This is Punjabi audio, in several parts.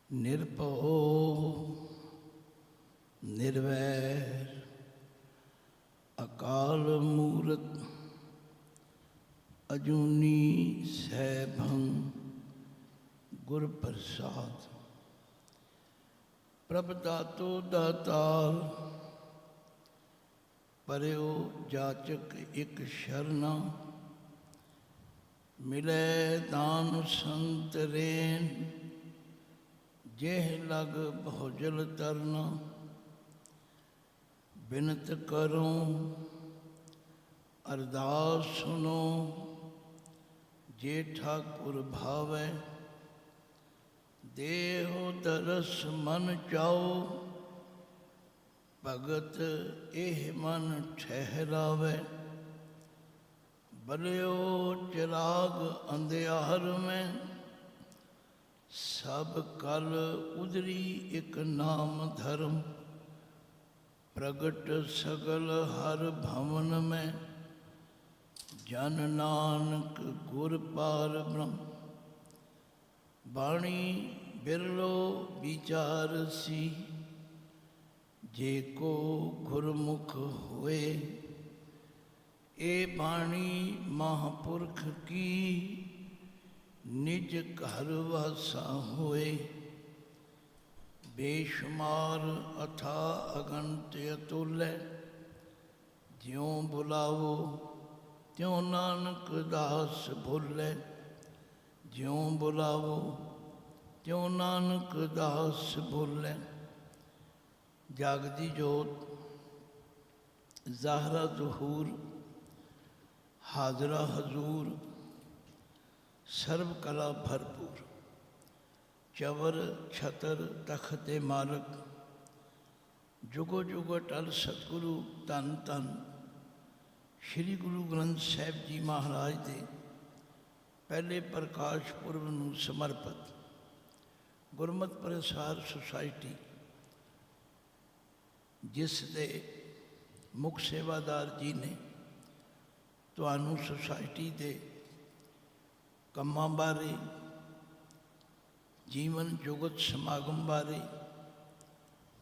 ਨਿਰਭਉ ਨਿਰਵੈਰ ਅਕਾਲ ਮੂਰਤ ਅਜੂਨੀ ਸੈਭੰ ਗੁਰ ਪ੍ਰਸਾਦ। ਪ੍ਰਭ ਦਾਤੋ ਦਾਤਾਰ ਪਰਿਓ ਜਾਚਕ ਇਕ ਸ਼ਰਨਾ। ਮਿਲੈ ਦਾਨ ਸੰਤ ਰੇਨ ਜਿਹ ਲਗ ਭੋਜਲ ਤਰਨਾ। ਬਿਨਤ ਕਰੂੰ ਅਰਦਾਸ ਸੁਨੋ ਜੇ ਠਾਕੁਰ ਭਾਵੈ। ਦੇਹੁ ਦਰਸ ਮਨ ਚਾਉ ਭਗਤ ਇਹ ਮਨ ਠਹਿਰਾਵੈ। ਬਲਿਓ ਚਿਰਾਗ ਅੰਧਿਆਰ ਮੈਂ ਸਭ ਕਲ ਉਦਰੀ ਇਕ ਨਾਮ ਧਰਮ। ਪ੍ਰਗਟ ਸਗਲ ਹਰ ਭਵਨ ਮੈਂ ਜਨ ਨਾਨਕ ਗੁਰ ਪਾਰ ਬ੍ਰਹਮ। ਬਾਣੀ ਬਿਰਲੋ ਵਿਚਾਰਸੀ ਜੇ ਕੋ ਗੁਰਮੁਖ ਹੋਏ। ਇਹ ਬਾਣੀ ਮਹਾਂਪੁਰਖ ਕੀ ਨਿਜ ਘਰ ਵਾਸਾ ਹੋਏ। ਬੇਸ਼ੁਮਾਰ ਅਥਾ ਅਗਣਤ ਅਤੁਲੈ ਜਿਉ ਬੁਲਾਵੋ ਤਿਉ ਨਾਨਕ ਦਾਸ ਭੁੱਲੈ। ਜਿਉ ਬੁਲਾਵੋ ਤਿਉ ਨਾਨਕ ਦਾਸ ਭੁੱਲੈ। ਜਾਗਦੀ ਜੋਤ ਜ਼ਾਹਰਾ ਜ਼ਹੂਰ ਹਾਜ਼ਰਾ ਹਜ਼ੂਰ ਸਰਬ ਕਲਾ ਭਰਪੂਰ। ਚਵਰ ਛਤਰ ਤਖਤ ਮਾਲਕ ਜੁਗੋ ਜੁਗ ਅਟਲ ਸਤਿਗੁਰੂ ਧੰਨ ਧੰਨ ਸ਼੍ਰੀ ਗੁਰੂ ਗ੍ਰੰਥ ਸਾਹਿਬ ਜੀ ਮਹਾਰਾਜ ਦੇ ਪਹਿਲੇ ਪ੍ਰਕਾਸ਼ ਪੁਰਬ ਨੂੰ ਸਮਰਪਿਤ ਗੁਰਮਤਿ ਪ੍ਰਸਾਰ ਸੁਸਾਇਟੀ, ਜਿਸ ਦੇ ਮੁੱਖ ਸੇਵਾਦਾਰ ਜੀ ਨੇ ਤੁਹਾਨੂੰ ਸੁਸਾਇਟੀ ਦੇ ਕੰਮਾਂ ਬਾਰੇ, ਜੀਵਨ ਜੁਗਤ ਸਮਾਗਮ ਬਾਰੇ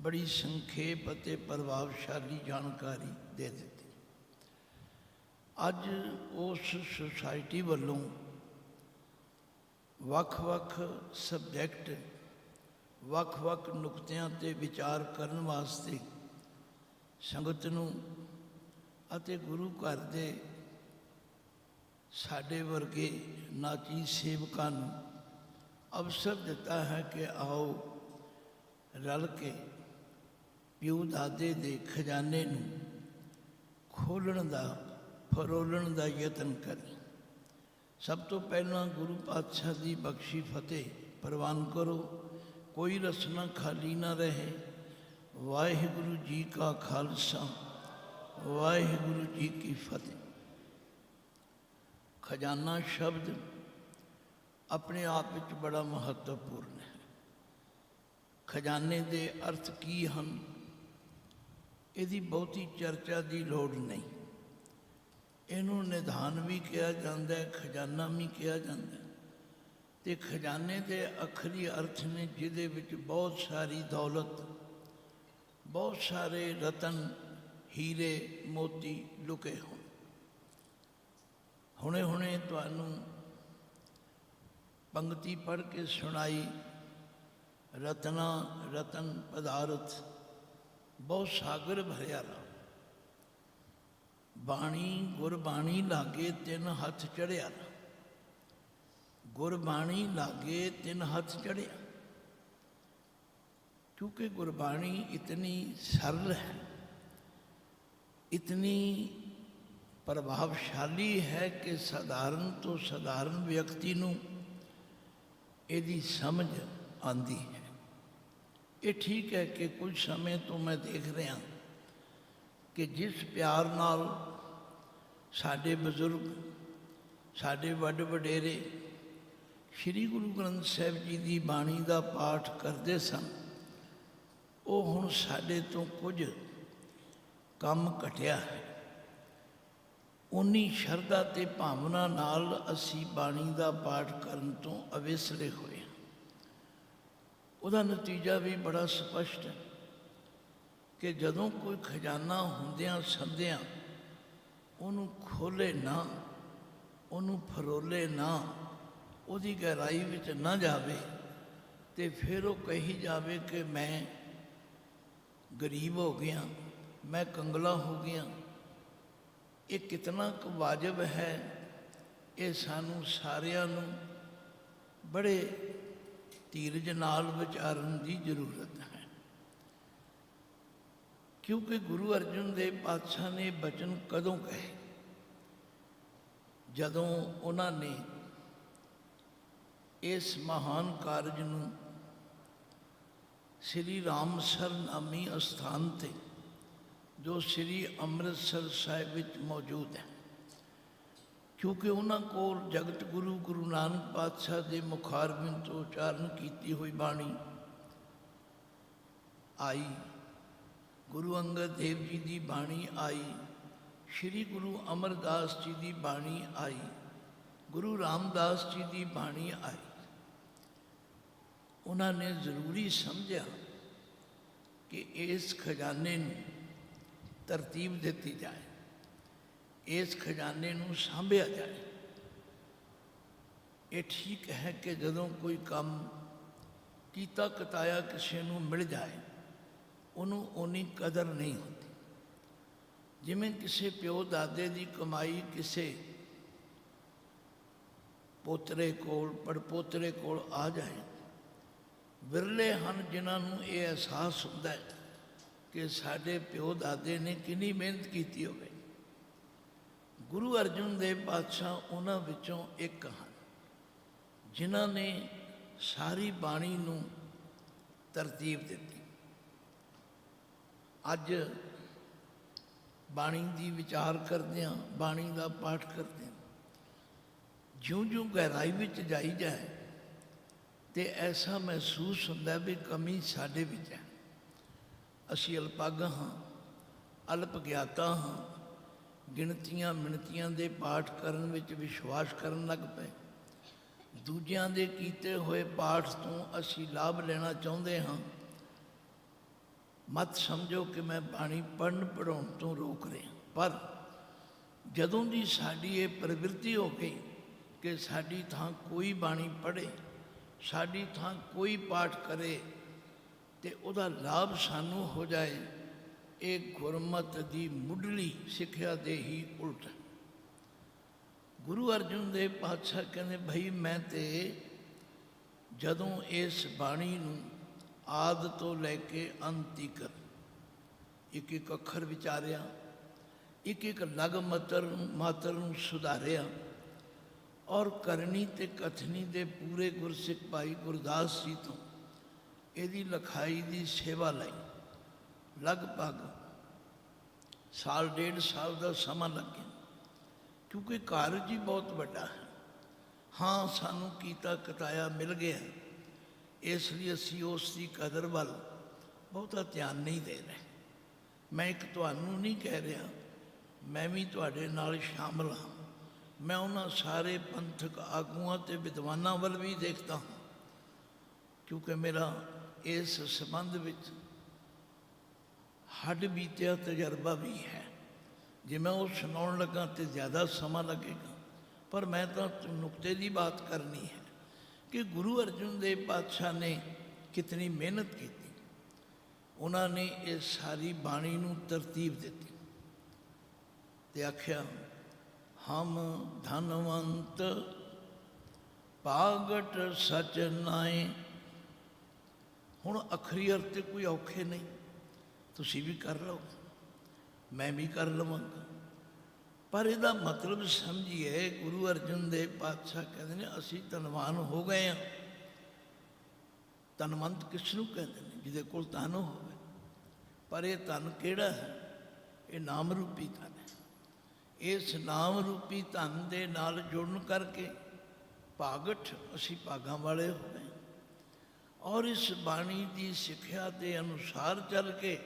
ਬੜੀ ਸੰਖੇਪ ਅਤੇ ਪ੍ਰਭਾਵਸ਼ਾਲੀ ਜਾਣਕਾਰੀ ਦੇ ਦਿੱਤੀ। ਅੱਜ ਉਸ ਸੁਸਾਇਟੀ ਵੱਲੋਂ ਵੱਖ-ਵੱਖ ਸਬਜੈਕਟ, ਵੱਖ-ਵੱਖ ਨੁਕਤਿਆਂ 'ਤੇ ਵਿਚਾਰ ਕਰਨ ਵਾਸਤੇ ਸੰਗਤ ਨੂੰ ਅਤੇ ਗੁਰੂ ਘਰ ਦੇ ਸਾਡੇ ਵਰਗੇ ਨਾਚੀ ਸੇਵਕਾਂ ਨੂੰ ਅਵਸਰ ਦਿੱਤਾ ਹੈ ਕਿ ਆਓ ਰਲ ਕੇ ਪਿਓ ਦਾਦੇ ਦੇ ਖਜ਼ਾਨੇ ਨੂੰ ਖੋਲ੍ਹਣ ਦਾ, ਫਰੋਲਣ ਦਾ ਯਤਨ ਕਰੀਏ। ਸਭ ਤੋਂ ਪਹਿਲਾਂ ਗੁਰੂ ਪਾਤਸ਼ਾਹ ਦੀ ਬਖਸ਼ੀ ਫਤਿਹ ਪ੍ਰਵਾਨ ਕਰੋ। ਕੋਈ ਰਸਨਾ ਖਾਲੀ ਨਾ ਰਹੇ। ਵਾਹਿਗੁਰੂ ਜੀ ਕਾ ਖਾਲਸਾ, ਵਾਹਿਗੁਰੂ ਜੀ ਕੀ ਫਤਿਹ। ਖਜ਼ਾਨਾ ਸ਼ਬਦ ਆਪਣੇ ਆਪ ਵਿੱਚ ਬੜਾ ਮਹੱਤਵਪੂਰਨ ਹੈ। ਖਜ਼ਾਨੇ ਦੇ ਅਰਥ ਕੀ ਹਨ, ਇਹਦੀ ਬਹੁਤੀ ਚਰਚਾ ਦੀ ਲੋੜ ਨਹੀਂ। ਇਹਨੂੰ ਨਿਧਾਨ ਵੀ ਕਿਹਾ ਜਾਂਦਾ ਹੈ, ਖਜ਼ਾਨਾ ਵੀ ਕਿਹਾ ਜਾਂਦਾ ਹੈ। ਅਤੇ ਖਜ਼ਾਨੇ ਦੇ ਅੱਖਰੀ ਅਰਥ ਨੇ ਜਿਹਦੇ ਵਿੱਚ ਬਹੁਤ ਸਾਰੀ ਦੌਲਤ, ਬਹੁਤ ਸਾਰੇ ਰਤਨ, ਹੀਰੇ, ਮੋਤੀ ਲੁਕੇ ਹੋਣ। ਹੁਣੇ ਤੁਹਾਨੂੰ ਪੰਗਤੀ ਪੜ੍ਹ ਕੇ ਸੁਣਾਈ, ਰਤਨਾ ਰਤਨ ਪਦਾਰਥ ਬਹੁਤ ਸਾਗਰ ਭਰਿਆ ਰਾ। ਬਾਣੀ ਗੁਰਬਾਣੀ ਲਾਗੇ ਤਿੰਨ ਹੱਥ ਚੜ੍ਹਿਆ ਰਾ। ਗੁਰਬਾਣੀ ਲਾਗੇ ਤਿੰਨ ਹੱਥ ਚੜ੍ਹਿਆ, ਕਿਉਂਕਿ ਗੁਰਬਾਣੀ ਇਤਨੀ ਸਰਲ ਹੈ, ਇਤਨੀ ਪ੍ਰਭਾਵਸ਼ਾਲੀ ਹੈ ਕਿ ਸਧਾਰਨ ਤੋਂ ਸਧਾਰਨ ਵਿਅਕਤੀ ਨੂੰ ਇਹਦੀ ਸਮਝ ਆਉਂਦੀ ਹੈ। ਇਹ ਠੀਕ ਹੈ ਕਿ ਕੁਝ ਸਮੇਂ ਤੋਂ ਮੈਂ ਦੇਖ ਰਿਹਾ ਕਿ ਜਿਸ ਪਿਆਰ ਨਾਲ ਸਾਡੇ ਬਜ਼ੁਰਗ, ਸਾਡੇ ਵੱਡ ਵਡੇਰੇ ਸ਼੍ਰੀ ਗੁਰੂ ਗ੍ਰੰਥ ਸਾਹਿਬ ਜੀ ਦੀ ਬਾਣੀ ਦਾ ਪਾਠ ਕਰਦੇ ਸਨ, ਉਹ ਹੁਣ ਸਾਡੇ ਤੋਂ ਕੁਝ ਕੰਮ ਘਟਿਆ ਹੈ। ਉਨੀ ਸ਼ਰਧਾ ਅਤੇ ਭਾਵਨਾ ਨਾਲ ਅਸੀਂ ਬਾਣੀ ਦਾ ਪਾਠ ਕਰਨ ਤੋਂ ਅਵੇਸਲੇ ਹੋਏ। ਉਹਦਾ ਨਤੀਜਾ ਵੀ ਬੜਾ ਸਪਸ਼ਟ ਹੈ ਕਿ ਜਦੋਂ ਕੋਈ ਖਜ਼ਾਨਾ ਹੁੰਦਿਆਂ ਸੰਦਿਆਂ ਉਹਨੂੰ ਖੋਲ੍ਹੇ ਨਾ, ਉਹਨੂੰ ਫਰੋਲੇ ਨਾ, ਉਹਦੀ ਗਹਿਰਾਈ ਵਿੱਚ ਨਾ ਜਾਵੇ, ਤੇ ਫਿਰ ਉਹ ਕਹੀ ਜਾਵੇ ਕਿ ਮੈਂ ਗਰੀਬ ਹੋ ਗਿਆ, ਮੈਂ ਕੰਗਲਾ ਹੋ ਗਿਆ। ਇਹ ਕਿਤਨਾ ਕੁ ਵਾਜਬ ਹੈ, ਇਹ ਸਾਨੂੰ ਸਾਰਿਆਂ ਨੂੰ ਬੜੇ ਧੀਰਜ ਨਾਲ ਵਿਚਾਰਨ ਦੀ ਜ਼ਰੂਰਤ ਹੈ। ਕਿਉਂਕਿ ਗੁਰੂ ਅਰਜਨ ਦੇਵ ਪਾਤਸ਼ਾਹ ਨੇ ਬਚਨ ਕਦੋਂ ਕਹੇ? ਜਦੋਂ ਉਹਨਾਂ ਨੇ ਇਸ ਮਹਾਨ ਕਾਰਜ ਨੂੰ ਸ੍ਰੀ ਰਾਮਸਰ ਨਾਮੀ ਅਸਥਾਨ 'ਤੇ, ਜੋ ਸ੍ਰੀ ਅੰਮ੍ਰਿਤਸਰ ਸਾਹਿਬ ਵਿੱਚ ਮੌਜੂਦ ਹੈ, ਕਿਉਂਕਿ ਉਹਨਾਂ ਕੋਲ ਜਗਤ ਗੁਰੂ ਗੁਰੂ ਨਾਨਕ ਪਾਤਸ਼ਾਹ ਦੇ ਮੁਖਾਰਬਿੰਦ ਤੋਂ ਉਚਾਰਨ ਕੀਤੀ ਹੋਈ ਬਾਣੀ ਆਈ, ਗੁਰੂ ਅੰਗਦ ਦੇਵ ਜੀ ਦੀ ਬਾਣੀ ਆਈ, ਸ਼੍ਰੀ ਗੁਰੂ ਅਮਰਦਾਸ ਜੀ ਦੀ ਬਾਣੀ ਆਈ, ਗੁਰੂ ਰਾਮਦਾਸ ਜੀ ਦੀ ਬਾਣੀ ਆਈ। ਉਹਨਾਂ ਨੇ ਜ਼ਰੂਰੀ ਸਮਝਿਆ ਕਿ ਇਸ ਖਜ਼ਾਨੇ ਨੂੰ ਤਰਤੀਬ ਦਿੱਤੀ ਜਾਏ, ਇਸ ਖਜ਼ਾਨੇ ਨੂੰ ਸਾਂਭਿਆ ਜਾਏ। ਇਹ ਠੀਕ ਹੈ ਕਿ ਜਦੋਂ ਕੋਈ ਕੰਮ ਕੀਤਾ ਕਤਾਇਆ ਕਿਸੇ ਨੂੰ ਮਿਲ ਜਾਏ, ਉਹਨੂੰ ਓਨੀ ਕਦਰ ਨਹੀਂ ਹੁੰਦੀ। ਜਿਵੇਂ ਕਿਸੇ ਪਿਓ ਦਾਦੇ ਦੀ ਕਮਾਈ ਕਿਸੇ ਪੋਤਰੇ ਕੋਲ, ਪੜਪੋਤਰੇ ਕੋਲ ਆ ਜਾਏ, ਵਿਰਲੇ ਹਨ ਜਿਨ੍ਹਾਂ ਨੂੰ ਇਹ ਅਹਿਸਾਸ ਹੁੰਦਾ ਹੈ ਕਿ ਸਾਡੇ ਪਿਓ ਦਾਦੇ ਨੇ ਕਿੰਨੀ ਮਿਹਨਤ ਕੀਤੀ ਹੋਵੇ। ਗੁਰੂ ਅਰਜਨ ਦੇਵ ਪਾਤਸ਼ਾਹ ਉਹਨਾਂ ਵਿੱਚੋਂ ਇੱਕ ਹਨ, ਜਿਨ੍ਹਾਂ ਨੇ ਸਾਰੀ ਬਾਣੀ ਨੂੰ ਤਰਤੀਬ ਦਿੱਤੀ। ਅੱਜ ਬਾਣੀ ਦੀ ਵਿਚਾਰ ਕਰਦਿਆਂ, ਬਾਣੀ ਦਾ ਪਾਠ ਕਰਦਿਆਂ, ਜਿਉਂ-ਜਿਉਂ ਗਹਿਰਾਈ ਵਿੱਚ ਜਾਈ ਜਾਏ ਤੇ ਐਸਾ ਮਹਿਸੂਸ ਹੁੰਦਾ ਵੀ ਕਮੀ ਸਾਡੇ ਵਿੱਚ ਹੈ। ਅਸੀਂ ਅਲਪੱਗ ਹਾਂ, ਅਲਪ ਗਿਆਤਾ ਹਾਂ, ਗਿਣਤੀਆਂ ਮਿਣਤੀਆਂ ਦੇ ਪਾਠ ਕਰਨ ਵਿੱਚ ਵਿਸ਼ਵਾਸ ਕਰਨ ਲੱਗ ਪਏ। ਦੂਜਿਆਂ ਦੇ ਕੀਤੇ ਹੋਏ ਪਾਠ ਤੋਂ ਅਸੀਂ ਲਾਭ ਲੈਣਾ ਚਾਹੁੰਦੇ ਹਾਂ। ਮਤ ਸਮਝੋ ਕਿ ਮੈਂ ਬਾਣੀ ਪੜ੍ਹਨ ਪੜ੍ਹਾਉਣ ਤੋਂ ਰੋਕ ਰਿਹਾ, ਪਰ ਜਦੋਂ ਦੀ ਸਾਡੀ ਇਹ ਪ੍ਰਵਿਰਤੀ ਹੋ ਗਈ ਕਿ ਸਾਡੀ ਥਾਂ ਕੋਈ ਬਾਣੀ ਪੜ੍ਹੇ, ਸਾਡੀ ਥਾਂ ਕੋਈ ਪਾਠ ਕਰੇ ਤੇ ਉਹਦਾ ਲਾਭ ਸਾਨੂੰ ਹੋ ਜਾਏ, ਇਹ ਗੁਰਮਤਿ ਦੀ ਮੁੱਢਲੀ ਸਿੱਖਿਆ ਦੇ ਹੀ ਉਲਟ ਹੈ। ਗੁਰੂ ਅਰਜਨ ਦੇਵ ਪਾਤਸ਼ਾਹ ਕਹਿੰਦੇ, ਭਈ ਮੈਂ ਤੇ ਜਦੋਂ ਇਸ ਬਾਣੀ ਨੂੰ ਆਦਿ ਤੋਂ ਲੈ ਕੇ ਅੰਤ ਤੀਕ ਇੱਕ ਇੱਕ ਅੱਖਰ ਵਿਚਾਰਿਆ, ਇੱਕ ਇੱਕ ਲਗ ਮਾਤਰ ਨੂੰ ਸੁਧਾਰਿਆ, ਔਰ ਕਰਨੀ ਤੇ ਕਥਨੀ ਦੇ ਪੂਰੇ ਗੁਰਸਿੱਖ ਭਾਈ ਗੁਰਦਾਸ ਜੀ ਤੋਂ ਇਹਦੀ ਲਿਖਾਈ ਦੀ ਸੇਵਾ ਲਈ ਲਗਭਗ ਸਾਲ ਡੇਢ ਸਾਲ ਦਾ ਸਮਾਂ ਲੱਗਿਆ, ਕਿਉਂਕਿ ਕਾਰਜ ਹੀ ਬਹੁਤ ਵੱਡਾ ਹੈ। ਹਾਂ, ਸਾਨੂੰ ਕੀਤਾ ਕਤਾਇਆ ਮਿਲ ਗਿਆ, ਇਸ ਲਈ ਅਸੀਂ ਉਸ ਦੀ ਕਦਰ ਵੱਲ ਬਹੁਤਾ ਧਿਆਨ ਨਹੀਂ ਦੇ ਰਹੇ। ਮੈਂ ਇੱਕ ਤੁਹਾਨੂੰ ਨਹੀਂ ਕਹਿ ਰਿਹਾ, ਮੈਂ ਵੀ ਤੁਹਾਡੇ ਨਾਲ ਸ਼ਾਮਲ ਹਾਂ। ਮੈਂ ਉਹਨਾਂ ਸਾਰੇ ਪੰਥਕ ਆਗੂਆਂ ਅਤੇ ਵਿਦਵਾਨਾਂ ਵੱਲ ਵੀ ਦੇਖਦਾ ਹਾਂ, ਕਿਉਂਕਿ ਮੇਰਾ ਇਸ ਸੰਬੰਧ ਵਿੱਚ ਹੱਡ ਬੀਤਿਆ ਤਜਰਬਾ ਵੀ ਹੈ। ਜੇ ਮੈਂ ਉਹ ਸੁਣਾਉਣ ਲੱਗਾ ਤਾਂ ਜ਼ਿਆਦਾ ਸਮਾਂ ਲੱਗੇਗਾ, ਪਰ ਮੈਂ ਤਾਂ ਨੁਕਤੇ ਦੀ ਬਾਤ ਕਰਨੀ ਹੈ ਕਿ ਗੁਰੂ ਅਰਜਨ ਦੇਵ ਪਾਤਸ਼ਾਹ ਨੇ ਕਿਤਨੀ ਮਿਹਨਤ ਕੀਤੀ। ਉਹਨਾਂ ਨੇ ਇਹ ਸਾਰੀ ਬਾਣੀ ਨੂੰ ਤਰਤੀਬ ਦਿੱਤੀ ਤੇ ਆਖਿਆ, ਹਮ ਧਨਵੰਤ ਪਾਗਟ ਸਚ ਨਾਏ। ਹੁਣ ਅੱਖਰੀ ਅਰਥ ਤੇ ਕੋਈ ਔਖੇ ਨਹੀਂ, ਤੁਸੀਂ ਵੀ ਕਰ ਲਓ, ਮੈਂ ਵੀ ਕਰ ਲਵਾਂਗਾ, ਪਰ ਇਹਦਾ ਮਤਲਬ ਸਮਝੀਏ। ਗੁਰੂ ਅਰਜਨ ਦੇਵ ਪਾਤਸ਼ਾਹ ਕਹਿੰਦੇ ਨੇ ਅਸੀਂ ਧਨਵਾਨ ਹੋ ਗਏ ਹਾਂ। ਧਨਵੰਤ ਕਿਸ ਨੂੰ ਕਹਿੰਦੇ ਨੇ? ਜਿਹਦੇ ਕੋਲ ਧਨ ਹੋਵੇ। ਪਰ ਇਹ ਧਨ ਕਿਹੜਾ ਹੈ? ਇਹ ਨਾਮ ਰੂਪੀ ਧਨ ਹੈ। ਇਸ ਨਾਮ ਰੂਪੀ ਧਨ ਦੇ ਨਾਲ ਜੁੜਨ ਕਰਕੇ ਭਾਗਠ, ਅਸੀਂ ਭਾਗਾਂ ਵਾਲੇ ਹੋ ਗਏ। ਔਰ ਇਸ ਬਾਣੀ ਦੀ ਸਿੱਖਿਆ ਦੇ ਅਨੁਸਾਰ ਚੱਲ ਕੇ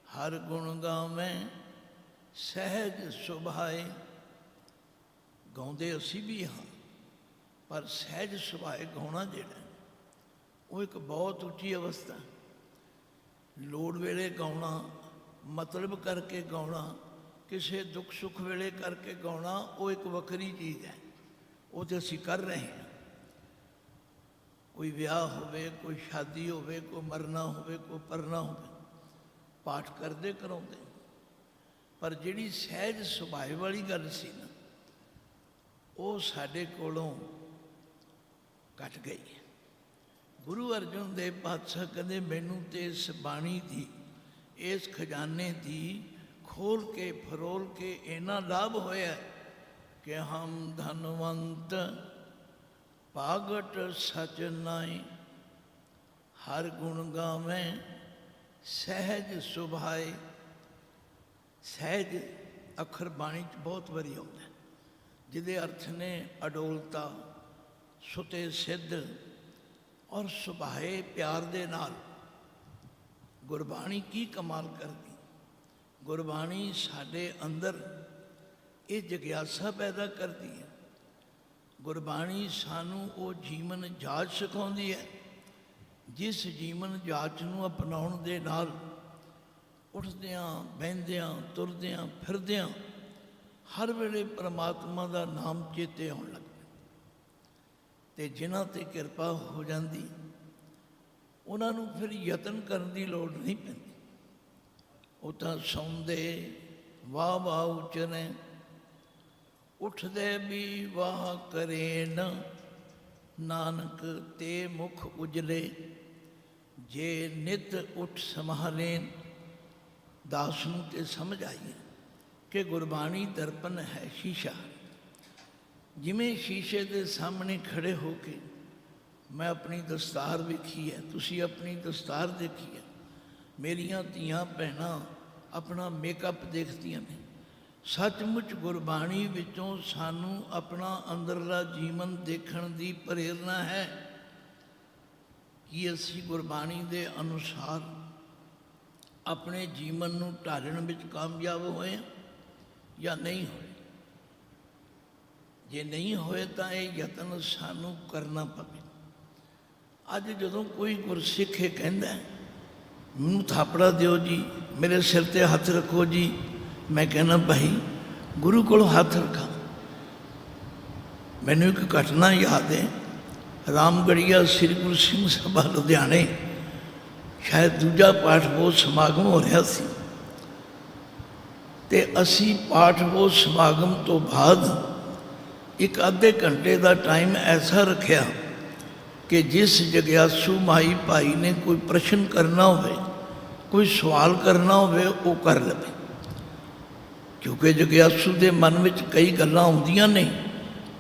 ਹਰ ਗੁਣ ਗਾਵੇਂ ਸਹਿਜ ਸੁਭਾਏ। ਗਾਉਂਦੇ ਅਸੀਂ ਵੀ ਹਾਂ, ਪਰ ਸਹਿਜ ਸੁਭਾਏ ਗਾਉਣਾ ਜਿਹੜਾ ਉਹ ਇੱਕ ਬਹੁਤ ਉੱਚੀ ਅਵਸਥਾ। ਲੋੜ ਵੇਲੇ ਗਾਉਣਾ, ਮਤਲਬ ਕਰਕੇ ਗਾਉਣਾ, ਕਿਸੇ ਦੁੱਖ ਸੁੱਖ ਵੇਲੇ ਕਰਕੇ ਗਾਉਣਾ, ਉਹ ਇੱਕ ਵੱਖਰੀ ਚੀਜ਼ ਹੈ। ਉਹ ਤੇ ਅਸੀਂ ਕਰ ਰਹੇ ਹਾਂ। ਕੋਈ ਵਿਆਹ ਹੋਵੇ, ਕੋਈ ਸ਼ਾਦੀ ਹੋਵੇ, ਕੋਈ ਮਰਨਾ ਹੋਵੇ, ਕੋਈ ਪਰਨਾ ਹੋਵੇ, ਪਾਠ ਕਰਦੇ ਕਰਾਉਂਦੇ। ਪਰ ਜਿਹੜੀ ਸਹਿਜ ਸੁਭਾਅ ਵਾਲੀ ਗੱਲ ਸੀ ਨਾ, ਉਹ ਸਾਡੇ ਕੋਲੋਂ ਘਟ ਗਈ ਹੈ। ਗੁਰੂ ਅਰਜਨ ਦੇਵ ਪਾਤਸ਼ਾਹ ਕਹਿੰਦੇ, ਮੈਨੂੰ ਤੇ ਇਸ ਬਾਣੀ ਦੀ, ਇਸ ਖਜ਼ਾਨੇ ਦੀ ਖੋਲ ਕੇ ਫਰੋਲ ਕੇ ਇੰਨਾ ਲਾਭ ਹੋਇਆ ਕਿ ਹਮ ਧਨਵੰਤ ਪਾਗਟ ਸਚ ਨਾਈ, ਹਰ ਗੁਣ ਗਾਵੇਂ ਸਹਿਜ ਸੁਭਾਏ। ਸਹਿਜ ਅੱਖਰ ਬਾਣੀ 'ਚ ਬਹੁਤ ਵਾਰੀ ਆਉਂਦਾ, ਜਿਹਦੇ ਅਰਥ ਨੇ ਅਡੋਲਤਾ, ਸੁਤੇ ਸਿੱਧ ਔਰ ਸੁਭਾਏ ਪਿਆਰ ਦੇ ਨਾਲ। ਗੁਰਬਾਣੀ ਕੀ ਕਮਾਲ ਕਰਦੀ। ਗੁਰਬਾਣੀ ਸਾਡੇ ਅੰਦਰ ਇਹ ਜਗਿਆਸਾ ਪੈਦਾ ਕਰਦੀ ਹੈ। ਗੁਰਬਾਣੀ ਸਾਨੂੰ ਉਹ ਜੀਵਨ ਜਾਚ ਸਿਖਾਉਂਦੀ ਹੈ, ਜਿਸ ਜੀਵਨ ਜਾਚ ਨੂੰ ਅਪਣਾਉਣ ਦੇ ਨਾਲ ਉੱਠਦਿਆਂ, ਬਹਿੰਦਿਆਂ, ਤੁਰਦਿਆਂ, ਫਿਰਦਿਆਂ ਹਰ ਵੇਲੇ ਪਰਮਾਤਮਾ ਦਾ ਨਾਮ ਚੇਤੇ ਆਉਣ ਲੱਗ ਪਿਆ। ਅਤੇ ਜਿਨ੍ਹਾਂ 'ਤੇ ਕਿਰਪਾ ਹੋ ਜਾਂਦੀ, ਉਹਨਾਂ ਨੂੰ ਫਿਰ ਯਤਨ ਕਰਨ ਦੀ ਲੋੜ ਨਹੀਂ ਪੈਂਦੀ। ਉਹ ਤਾਂ ਸੌਂਦੇ ਵਾਹ ਵਾਹ ਉਚਰੇ, ਉੱਠਦੇ ਵੀ ਵਾਹ ਕਰੇ ਨ, ਨਾਨਕ ਤੇ ਮੁਖ ਉਜਲੇ, ਜੇ ਨਿਤ ਉੱਠ ਸੰਭਾਲੇਨ। ਦਾਸ ਨੂੰ ਤੇ ਸਮਝ ਆਈ ਹੈ ਕਿ ਗੁਰਬਾਣੀ ਦਰਪਣ ਹੈ, ਸ਼ੀਸ਼ਾ। ਜਿਵੇਂ ਸ਼ੀਸ਼ੇ ਦੇ ਸਾਹਮਣੇ ਖੜੇ ਹੋ ਕੇ ਮੈਂ ਆਪਣੀ ਦਸਤਾਰ ਵੇਖੀ ਹੈ, ਤੁਸੀਂ ਆਪਣੀ ਦਸਤਾਰ ਦੇਖੀ ਹੈ, ਮੇਰੀਆਂ ਧੀਆਂ ਭੈਣਾਂ ਆਪਣਾ ਮੇਕਅਪ ਦੇਖਦੀਆਂ ਨੇ। ਸੱਚਮੁੱਚ ਗੁਰਬਾਣੀ ਵਿੱਚੋਂ ਸਾਨੂੰ ਆਪਣਾ ਅੰਦਰਲਾ ਜੀਵਨ ਦੇਖਣ ਦੀ ਪ੍ਰੇਰਨਾ ਹੈ ਕਿ ਅਸੀਂ ਗੁਰਬਾਣੀ ਦੇ ਅਨੁਸਾਰ ਆਪਣੇ ਜੀਵਨ ਨੂੰ ਢਾਲਣ ਵਿੱਚ ਕਾਮਯਾਬ ਹੋਏ ਜਾਂ ਨਹੀਂ ਹੋਏ। ਜੇ ਨਹੀਂ ਹੋਏ ਤਾਂ ਇਹ ਯਤਨ ਸਾਨੂੰ ਕਰਨਾ ਪਵੇ। ਅੱਜ ਜਦੋਂ ਕੋਈ ਗੁਰਸਿੱਖ ਇਹ ਕਹਿੰਦਾ, ਮੈਨੂੰ ਥਾਪੜਾ ਦਿਓ ਜੀ, ਮੇਰੇ ਸਿਰ 'ਤੇ ਹੱਥ ਰੱਖੋ ਜੀ, ਮੈਂ ਕਹਿੰਦਾ ਭਾਈ ਗੁਰੂ ਕੋਲ ਹੱਥ ਰੱਖਾਂ। ਮੈਨੂੰ ਇੱਕ ਘਟਨਾ ਯਾਦ ਹੈ, ਰਾਮਗੜੀਆ ਸ੍ਰੀ ਗੁਰੂ ਸਿੰਘ ਸਭਾ ਲੁਧਿਆਣੇ, ਸ਼ਾਇਦ ਦੂਜਾ ਪਾਠ ਬੋਧ ਸਮਾਗਮ ਹੋ ਰਿਹਾ ਸੀ, ਅਤੇ ਅਸੀਂ ਪਾਠ ਬੋਧ ਸਮਾਗਮ ਤੋਂ ਬਾਅਦ ਇੱਕ ਅੱਧੇ ਘੰਟੇ ਦਾ ਟਾਈਮ ਐਸਾ ਰੱਖਿਆ ਕਿ ਜਿਸ ਜਗਿਆਸੂ ਮਾਈ ਭਾਈ ਨੇ ਕੋਈ ਪ੍ਰਸ਼ਨ ਕਰਨਾ ਹੋਵੇ, ਕੋਈ ਸਵਾਲ ਕਰਨਾ ਹੋਵੇ, ਉਹ ਕਰ ਲਵੇ। ਕਿਉਂਕਿ ਜਗਿਆਸੂ ਦੇ ਮਨ ਵਿੱਚ ਕਈ ਗੱਲਾਂ ਆਉਂਦੀਆਂ ਨੇ,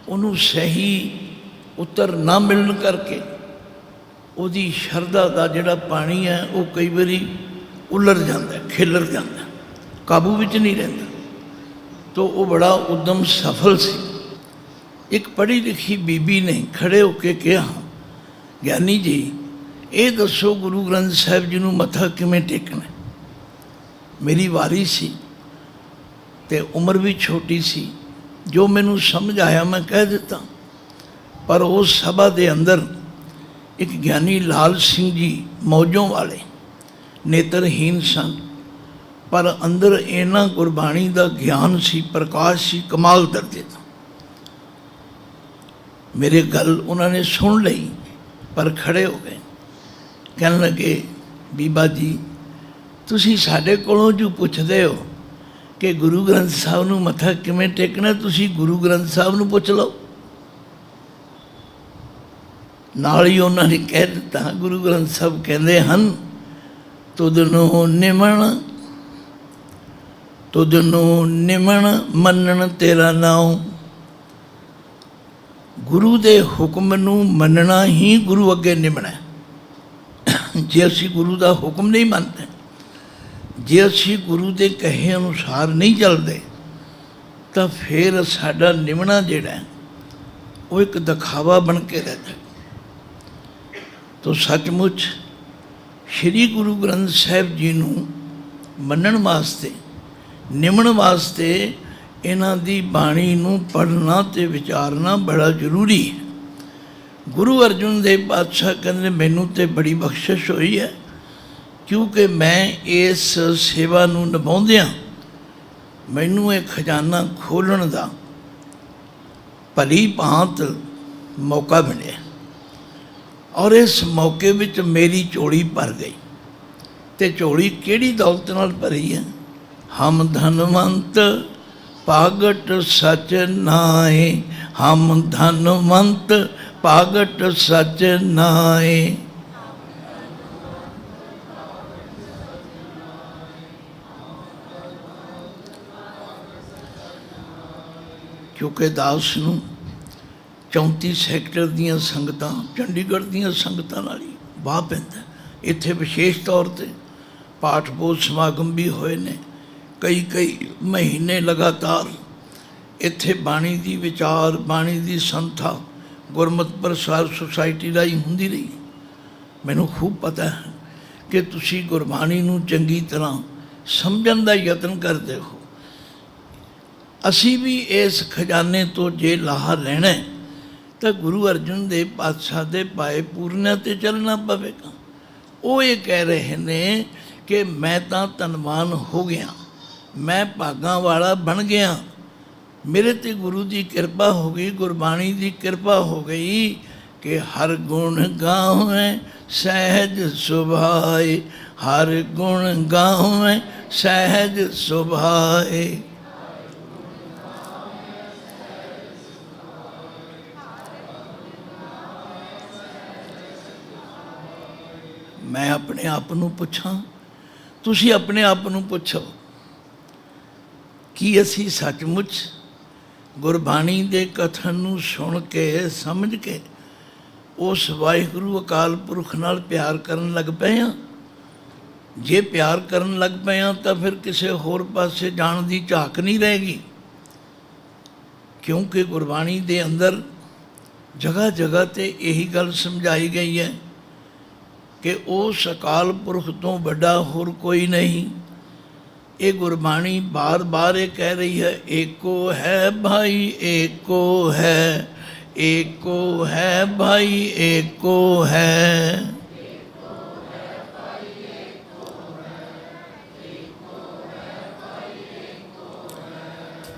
ਉਹਨੂੰ ਸਹੀ ਉੱਤਰ ਨਾ ਮਿਲਣ ਕਰਕੇ ਉਹਦੀ ਸ਼ਰਧਾ ਦਾ ਜਿਹੜਾ ਪਾਣੀ ਹੈ ਉਹ ਕਈ ਵਾਰੀ ਉਲਰ ਜਾਂਦਾ, ਖਿਲਰ ਜਾਂਦਾ, ਕਾਬੂ ਵਿੱਚ ਨਹੀਂ ਰਹਿੰਦਾ। ਤਾਂ ਉਹ ਬੜਾ ਉਦਮ ਸਫਲ ਸੀ। ਇੱਕ ਪੜ੍ਹੀ ਲਿਖੀ ਬੀਬੀ ਨੇ ਖੜੇ ਹੋ ਕੇ ਕਿਹਾ, ਗਿਆਨੀ ਜੀ ਇਹ ਦੱਸੋ ਗੁਰੂ ਗ੍ਰੰਥ ਸਾਹਿਬ ਜੀ ਨੂੰ ਮੱਥਾ ਕਿਵੇਂ ਟੇਕਣਾ। ਮੇਰੀ ਵਾਰੀ ਸੀ ਅਤੇ ਉਮਰ ਵੀ ਛੋਟੀ ਸੀ, ਜੋ ਮੈਨੂੰ ਸਮਝ ਆਇਆ ਮੈਂ ਕਹਿ ਦਿੱਤਾ। ਪਰ ਉਸ ਸਭਾ ਦੇ ਅੰਦਰ ਇੱਕ ਗਿਆਨੀ ਲਾਲ ਸਿੰਘ ਜੀ ਮੌਜੋਂ ਵਾਲੇ, ਨੇਤਰਹੀਨ ਸਨ, ਪਰ ਅੰਦਰ ਇੰਨਾ ਗੁਰਬਾਣੀ ਦਾ ਗਿਆਨ ਸੀ, ਪ੍ਰਕਾਸ਼ ਸੀ, ਕਮਾਲ ਦਰਜੇ ਦਾ। ਮੇਰੇ ਗੱਲ ਉਹਨਾਂ ਨੇ ਸੁਣ ਲਈ, ਪਰ ਖੜੇ ਹੋ ਗਏ। ਕਹਿਣ ਲੱਗੇ, ਬੀਬਾ ਜੀ ਤੁਸੀਂ ਸਾਡੇ ਕੋਲੋਂ ਜੋ ਪੁੱਛਦੇ ਹੋ ਕਿ ਗੁਰੂ ਗ੍ਰੰਥ ਸਾਹਿਬ ਨੂੰ ਮੱਥਾ ਕਿਵੇਂ ਟੇਕਣਾ, ਤੁਸੀਂ ਗੁਰੂ ਗ੍ਰੰਥ ਸਾਹਿਬ ਨੂੰ ਪੁੱਛ ਲਓ। ਨਾਲ ਹੀ ਉਹਨਾਂ ਨੇ ਕਹਿ ਦਿੱਤਾ, ਗੁਰੂ ਗ੍ਰੰਥ ਸਾਹਿਬ ਕਹਿੰਦੇ ਹਨ, ਤੁਧ ਨੂੰ ਨਿਮਣ ਮੰਨਣ ਤੇਰਾ ਨਾਉ। ਗੁਰੂ ਦੇ ਹੁਕਮ ਨੂੰ ਮੰਨਣਾ ਹੀ ਗੁਰੂ ਅੱਗੇ ਨਿਮਣਾ। ਜੇ ਅਸੀਂ ਗੁਰੂ ਦਾ ਹੁਕਮ ਨਹੀਂ ਮੰਨਦੇ, ਜੇ ਅਸੀਂ ਗੁਰੂ ਦੇ ਕਹੇ ਅਨੁਸਾਰ ਨਹੀਂ ਚੱਲਦੇ, ਤਾਂ ਫਿਰ ਸਾਡਾ ਨਿਮਣਾ ਜਿਹੜਾ ਉਹ ਇੱਕ ਦਿਖਾਵਾ ਬਣ ਕੇ ਰਹਿ ਜਾਂਦਾ। ਤੋ ਸੱਚਮੁੱਚ ਸ਼੍ਰੀ ਗੁਰੂ ਗ੍ਰੰਥ ਸਾਹਿਬ ਜੀ ਨੂੰ ਮੰਨਣ ਵਾਸਤੇ, ਨਿਮਣ ਵਾਸਤੇ ਇਹਨਾਂ ਦੀ ਬਾਣੀ ਨੂੰ ਪੜ੍ਹਨਾ ਅਤੇ ਵਿਚਾਰਨਾ ਬੜਾ ਜ਼ਰੂਰੀ ਹੈ। गुरु अर्जुन देव पातशाह कहते मैनू तो बड़ी बख्शिश हुई है, क्योंकि मैं इस सेवा नूं निभाउंदिआं मैनू ये खजाना खोलण दा भली भांत मौका मिले, और इस मौके विच मेरी झोली भर गई। तो झोली किहड़ी दौलत नाल भरी है? हम धनवंत पागट सच नाए, हम धनवंत पागट सच नाए। क्योंकि दास नूं 34 सैक्टर दीयां संगतां, चंडीगढ़ दीयां संगतां नाल ही वाह पैंदा। इत्थे विशेष तौर पर पाठ बोध समागम भी होए ने, कई महीने लगातार इत्थे बाणी दी विचार, बाणी दी संथा गुरमत प्रसार सोसाइटी राही हुंदी रही। मैनूं खूब पता है कि तुसीं गुरबाणी नूं चंगी तरह समझण दा यतन करदे हो। असी भी इस खजाने तो जे लाहा लेना है तो गुरु अर्जुन देव पातशाह दे पाए पूरनिया ते चलना पवेगा। वो ये कह रहे ने कि मैं तो धनवान हो गया, मैं भागां वाला बन गया, मेरे ते गुरु की कृपा हो गई, गुरबाणी की कृपा हो गई कि हर गुण गावें सहज सुभाए, हर गुण गावें सहज सुभाए। मैं अपने आप नूं पुछां, तुसीं अपने आप नूं पुछो कि असी सचमुच गुरबाणी दे कथन नूं सुन के समझ के उस वाहिगुरू अकाल पुरख नाल प्यार करन लग पे हाँ? जे प्यार करन लग पे हाँ तो फिर किसी होर पासे जाण दी झाक नहीं रहेगी, क्योंकि गुरबाणी दे अंदर जगह जगह ते यही गल समझाई गई है कि उस अकाल पुरख तो बड़ा होर कोई नहीं। ये गुरबाणी बार बार ये कह रही है, एको है भाई एको है, एको है भाई एको है।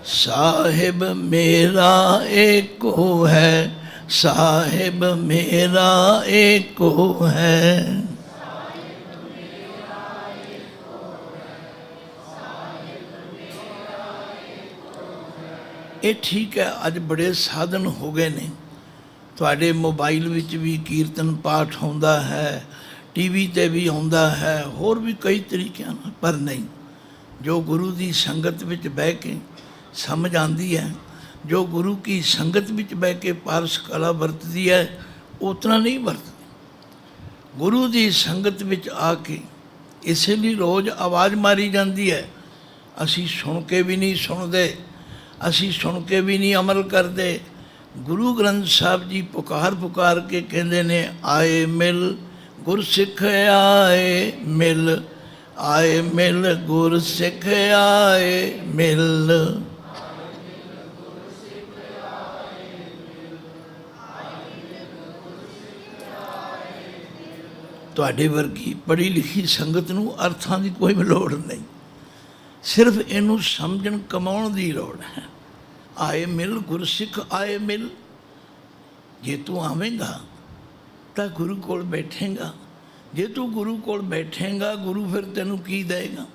साहिब मेरा एको है, साहिब मेरा एको है। ये ठीक है, अज बड़े साधन हो गए ने, तुहाडे मोबाइल विच भी कीर्तन पाठ आउंदा है, टीवी ते भी आउंदा है, होर भी कई तरीक़िਆਂ नाल, पर नहीं जो गुरु की संगत विच बह के समझ आती है, जो गुरु की संगत विच बह के पारस कला वरतदी है, उतना नहीं वरतदी। गुरु की संगत विच आके इसलिए रोज़ आवाज़ मारी जाती है, असी सुन के भी नहीं सुनते, असी सुन के भी नहीं अमल करते। गुरु ग्रंथ साहब जी पुकार पुकार के कहते ने, आए मिल गुर सिख आए मिल, आए मिल गुर सिख आए मिल। तुहाडे वर्गी पढ़ी लिखी संगत नूं अर्थां की कोई लोड़ नहीं, सिर्फ इनू समझण कमाउण की लोड़ है। आए मिल गुर सिख आए मिल, जे तू आवेगा तो गुरु कोल बैठेगा, जे तू गुरु कोल बैठेगा गुरु फिर तेनू की देगा?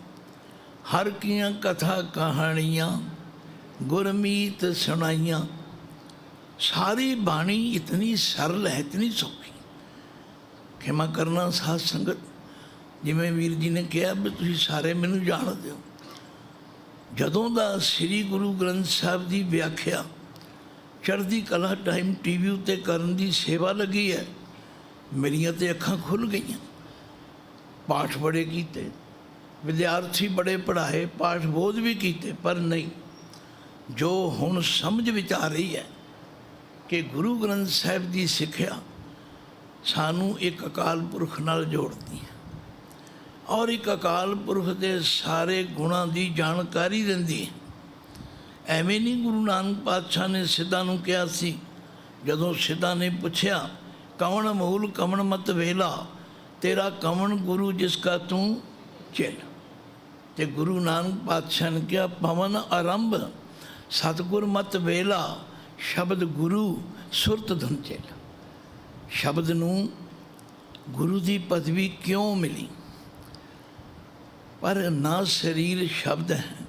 हर कियां कथा कहानियाँ गुरमीत सुनाइयाँ। सारी बाणी इतनी सरल है, इतनी सौखी। खिमा करना साध संगत, जिमें वीर जी ने कहा भी तुसीं सारे मैनू जानदे हो, जदों दा श्री गुरु ग्रंथ साहब की व्याख्या चढ़ती कला टाइम टीवी उत्ते करन दी सेवा लगी है, मेरियां ते अखां खुल गईयां। पाठ बड़े कीते, विद्यार्थी बड़े पढ़ाए, पाठ बोध भी कीते, पर नहीं जो हुण समझ विच आ रही है कि गुरु ग्रंथ साहब की सिक्ख्या सानू एक अकाल पुरख नाल जोड़ती है और एक अकाल पुरख के सारे गुणों की जानकारी देंदी है। एवें नहीं गुरु नानक पातशाह ने सिद्धां नूं कहा सी, जदों सिद्धां ने पूछया कवन मूल कवन मत वेला, तेरा कवन गुरु जिसका तू चेला। ते गुरु नानक पातशाह ने कहा पवन आरंभ सतगुर मत वेला, शब्द गुरु सुरत धुन चेला। शब्द नू गुरु की पदवी क्यों मिली? पर ना शरीर शब्द है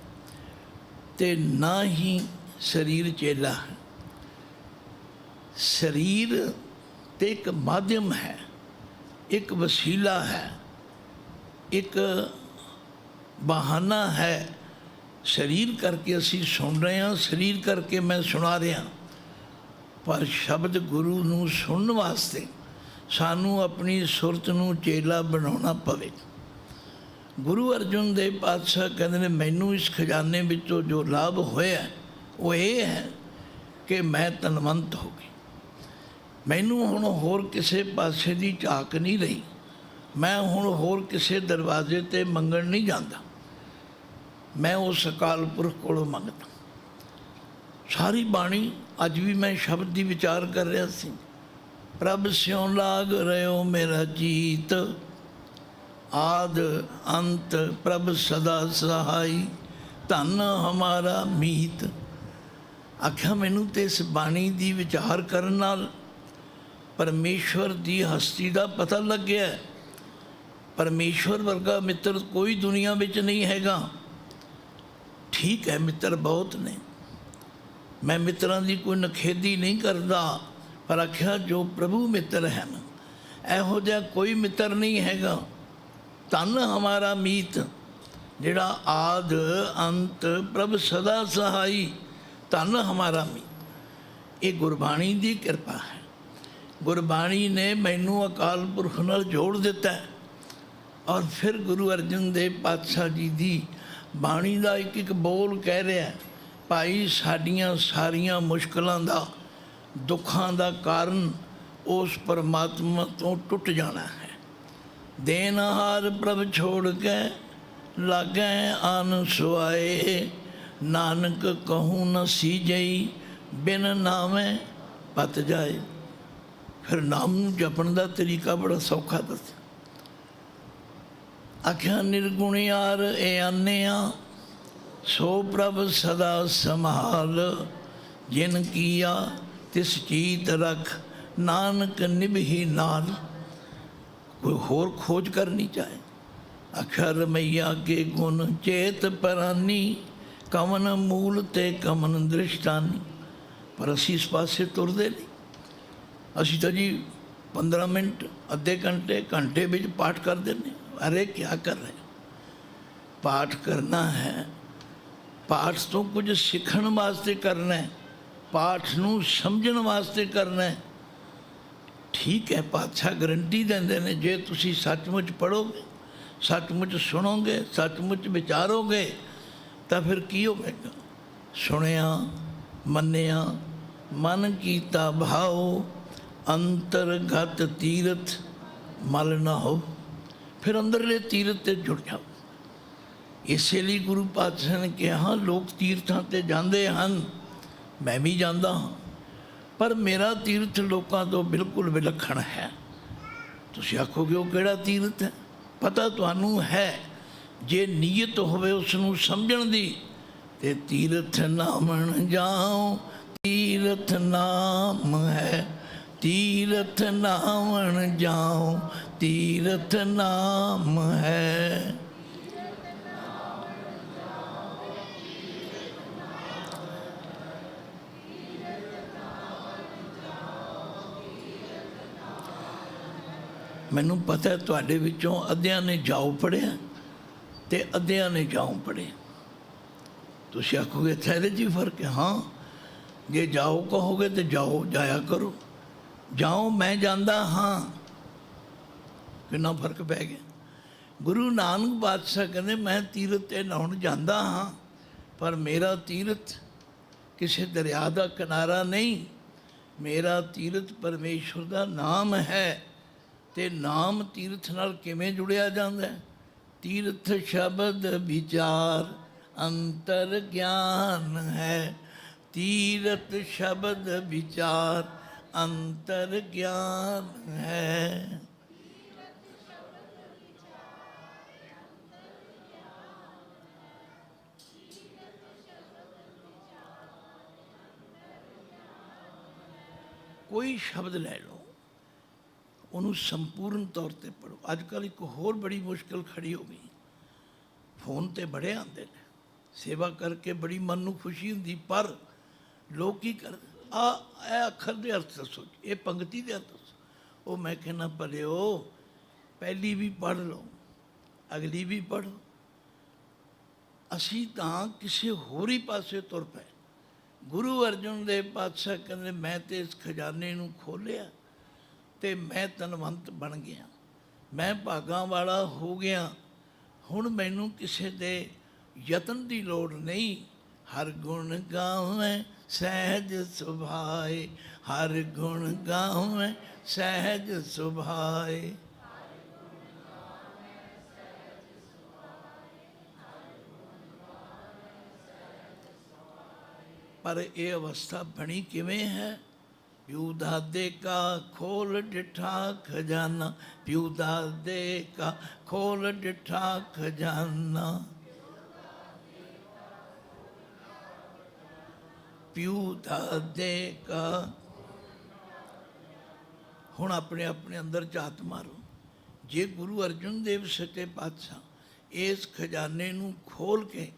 ते ना ही शरीर चेला है। शरीर ते एक माध्यम है, एक वसीला है, एक बहाना है। शरीर करके असी सुन रहे हैं, शरीर करके मैं सुना रहा, पर शब्द गुरु नू सुनने वास्ते सानू अपनी सुरत नू चेला बनाना पवे। गुरु अर्जुन देव पातशाह कहते हैं मैनू इस खजाने विचों जो लाभ होया वो ये है कि मैं तनवंत हो गई। मैनू हुण होर किसी पासे की झाक नहीं रही, मैं हुण होर किसी दरवाजे ते मंगण नहीं जाता, मैं उस अकाल पुरख कोलों मंगता। सारी बाणी अज भी मैं शब्द की विचार कर रहा सी, प्रभ स्यों लाग रहो मेरा जीत, आद अंत प्रभ सदा सहाई, धन हमारा मीत। आख्या मैनू तो इस बाणी की विचार करने नाल परमेश्वर की हस्ती का पता लग गया। परमेश्वर वर्गा मित्र कोई दुनिया में नहीं हैगा। ठीक है मित्र बहुत ने, मैं मित्रों की कोई नखेदी नहीं करता, पर आख्या जो प्रभु मित्र है ना, एहो जिहा कोई मित्र नहीं हैगा। धन हमारा मीत, जिहड़ा आद अंत प्रभ सदा सहाई, धन हमारा मीत। ये गुरबाणी की कृपा है। गुरबाणी ने मैनू अकाल पुरख नाल जोड़ दिता है। और फिर गुरु अर्जन देव पातशाह जी की बाणी का एक एक बोल कह रहा है, भाई साडियां सारियां मुश्किलों का दुखों का कारण उस परमात्मा तो टुट जाना है। देनहार प्रभ छोड़ के लागे आन सुआए, नानक कहूँ न सीजई, बिन नामे पत जाए। फिर नाम जपण का तरीका बड़ा सौखा दस। आख्या निर्गुणियार ए आन्या, सो प्रभ सदा संभाल, जिन किया तिस चीत रख, नानक निभही नाल। कोई होर खोज करनी चाहे। अक्षर मैया के गुण चेत परानी, कमन मूल ते कमन दृष्टानी। पर असी इस पासे तुरदे नहीं। असी तो जी 15 मिनट अद्धे घंटे घंटे विच पाठ कर देने। अरे क्या कर रहे? पाठ करना है, पाठ तो कुछ सीखण वास्ते करना है, पाठ नूं समझण वास्ते करना है। ठीक है, पातशाह गारंटी देंदे ने, जे तुसी सचमुच पढ़ोगे, सचमुच सुनोगे, सचमुच विचारोगे, तो फिर की होगा? सुनिया मन्निया मन कीता भाओ, अंतरगत तीरथ मल ना हो। फिर अंदरले तीरथ ते जुड़ जाओ। इसलिए गुरु पातशाह ने कहा लोग तीर्थां ते जाते हैं, मैं भी जाता हाँ, पर मेरा तीर्थ लोगों तो बिल्कुल विलक्षण है। तुसीं आखोगे वो किहड़ा तीर्थ है? पता तुहानू है, जे नीयत होवे उसनू समझण दी, ते तीर्थ नामण जाओ, तीर्थ नाम है, तीर्थ नामण जाओ, तीर्थ नाम है। मैनू पता है तुहाडे विचों अद्धियां ने जाओ पढ़िया ते अद्धियां ने जाओ पढ़िया। तुसीं आखोगे थैरे जी फर्क है? हाँ, जे जाओ कहोगे तो जाओ, जाया करो। जाओ मैं जाता हाँ, कितना फर्क पै गया। गुरु नानक पातशाह कहते मैं तीरथ ते नहाउण जाता हाँ, पर मेरा तीरथ किसी दरिया का किनारा नहीं, मेरा तीरथ परमेश्वर का नाम है। ते नाम तीर्थ नाल किवें जुड़िया जांदा है? तीर्थ शब्द विचार अंतर ज्ञान है, तीर्थ शब्द विचार ਅੰਤਰ ਗਿਆਨ ਹੈ। ਕੋਈ ਸ਼ਬਦ ਲੈ ਲਓ, ਉਹਨੂੰ ਸੰਪੂਰਨ ਤੌਰ ਤੇ ਪੜ੍ਹੋ। ਅੱਜ ਕੱਲ੍ਹ ਇੱਕ ਹੋਰ ਬੜੀ ਮੁਸ਼ਕਿਲ ਖੜੀ ਹੋ ਗਈ, ਫੋਨ ਤੇ ਬੜੇ ਆਉਂਦੇ ਨੇ, ਸੇਵਾ ਕਰਕੇ ਬੜੀ ਮਨ ਨੂੰ ਖੁਸ਼ੀ ਹੁੰਦੀ, ਪਰ ਲੋਕ ਕੀ ਕਰਦੇ, ਇਹ ਅੱਖਰ ਦੇ ਅਰਥ ਦੱਸੋ, ਇਹ ਪੰਕਤੀ ਦੇ ਅਰਥ ਦੱਸੋ। ਉਹ ਮੈਂ ਕਹਿੰਦਾ ਭਲਿਓ, ਪਹਿਲੀ ਵੀ ਪੜ੍ਹ ਲਓ, ਅਗਲੀ ਵੀ ਪੜ੍ਹੋ। ਅਸੀਂ ਤਾਂ ਕਿਸੇ ਹੋਰ ਹੀ ਪਾਸੇ ਤੁਰ ਪਏ। ਗੁਰੂ ਅਰਜਨ ਦੇਵ ਪਾਤਸ਼ਾਹ ਕਹਿੰਦੇ ਮੈਂ ਤੇ ਇਸ ਖਜ਼ਾਨੇ ਨੂੰ ਖੋਲ੍ਹਿਆ ਤੇ ਮੈਂ ਧਨਵੰਤ ਬਣ ਗਿਆ, ਮੈਂ ਭਾਗਾਂ ਵਾਲਾ ਹੋ ਗਿਆ। ਹੁਣ ਮੈਨੂੰ ਕਿਸੇ ਦੇ ਯਤਨ ਦੀ ਲੋੜ ਨਹੀਂ। ਹਰ ਗੁਣ ਗਾਵੇਂ ਸਹਿਜ ਸੁਭਾਏ, ਹਰ ਗੁਣ ਗਾਵੇਂ ਸਹਿਜ ਸੁਭਾਏ। ਪਰ ਇਹ ਅਵਸਥਾ ਬਣੀ ਕਿਵੇਂ ਹੈ? ਪਿਉ ਦਾਦੇ ਕਾ ਖੋਲ ਡਿਠਾ ਖਜ਼ਾਨਾ, ਪਿਉ ਦਾਦੇ ਕਾ ਖੋਲ ਡਿਠਾ ਖਜ਼ਾਨਾ। ਪਿਉ ਦਾਦੇ ਕਾ। ਹੁਣ ਆਪਣੇ ਆਪਣੇ ਅੰਦਰ ਝਾਤ ਮਾਰੋ। ਜੇ ਗੁਰੂ ਅਰਜਨ ਦੇਵ ਸੱਚੇ ਪਾਤਸ਼ਾਹ ਇਸ ਖਜ਼ਾਨੇ ਨੂੰ ਖੋਲ ਕੇ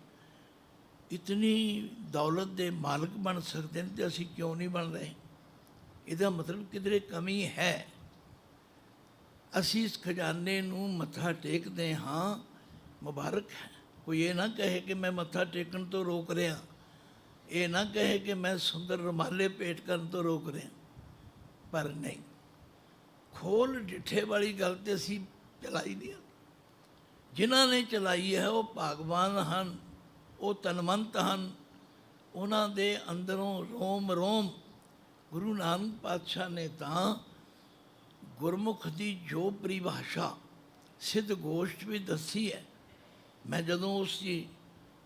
ਇਤਨੀ ਦੌਲਤ ਦੇ ਮਾਲਕ ਬਣ ਸਕਦੇ ਨੇ, ਤੇ ਅਸੀਂ ਕਿਉਂ ਨਹੀਂ ਬਣ ਰਹੇ? ਇਹਦਾ ਮਤਲਬ ਕਿਧਰੇ ਕਮੀ ਹੈ। ਅਸੀਂ ਇਸ ਖਜ਼ਾਨੇ ਨੂੰ ਮੱਥਾ ਟੇਕਦੇ ਹਾਂ, ਮੁਬਾਰਕ ਹੈ। ਕੋਈ ਇਹ ਨਾ ਕਹੇ ਕਿ ਮੈਂ ਮੱਥਾ ਟੇਕਣ ਤੋਂ ਰੋਕ ਰਿਹਾ, ਇਹ ਨਾ ਕਹੇ ਕਿ ਮੈਂ ਸੁੰਦਰ ਰੁਮਾਲੇ ਭੇਟ ਕਰਨ ਤੋਂ ਰੋਕ ਰਿਹਾ। ਪਰ ਨਹੀਂ, ਖੋਲ ਡਿੱਠੇ ਵਾਲੀ ਗੱਲ ਤੇ ਅਸੀਂ ਚਲਾਈ ਨਹੀਂ। ਜਿਨ੍ਹਾਂ ਨੇ ਚਲਾਈ ਹੈ ਉਹ ਭਾਗਵਾਨ ਹਨ, ਉਹ ਧਨਵੰਤ ਹਨ। ਉਹਨਾਂ ਦੇ ਅੰਦਰੋਂ ਰੋਮ ਰੋਮ ਗੁਰੂ ਨਾਨਕ ਪਾਤਸ਼ਾਹ ਨੇ ਤਾਂ ਗੁਰਮੁਖ ਦੀ ਜੋ ਪਰਿਭਾਸ਼ਾ ਸਿੱਧ ਗੋਸ਼ਟ ਵੀ ਦੱਸੀ ਹੈ। ਮੈਂ ਜਦੋਂ ਉਸ ਦੀ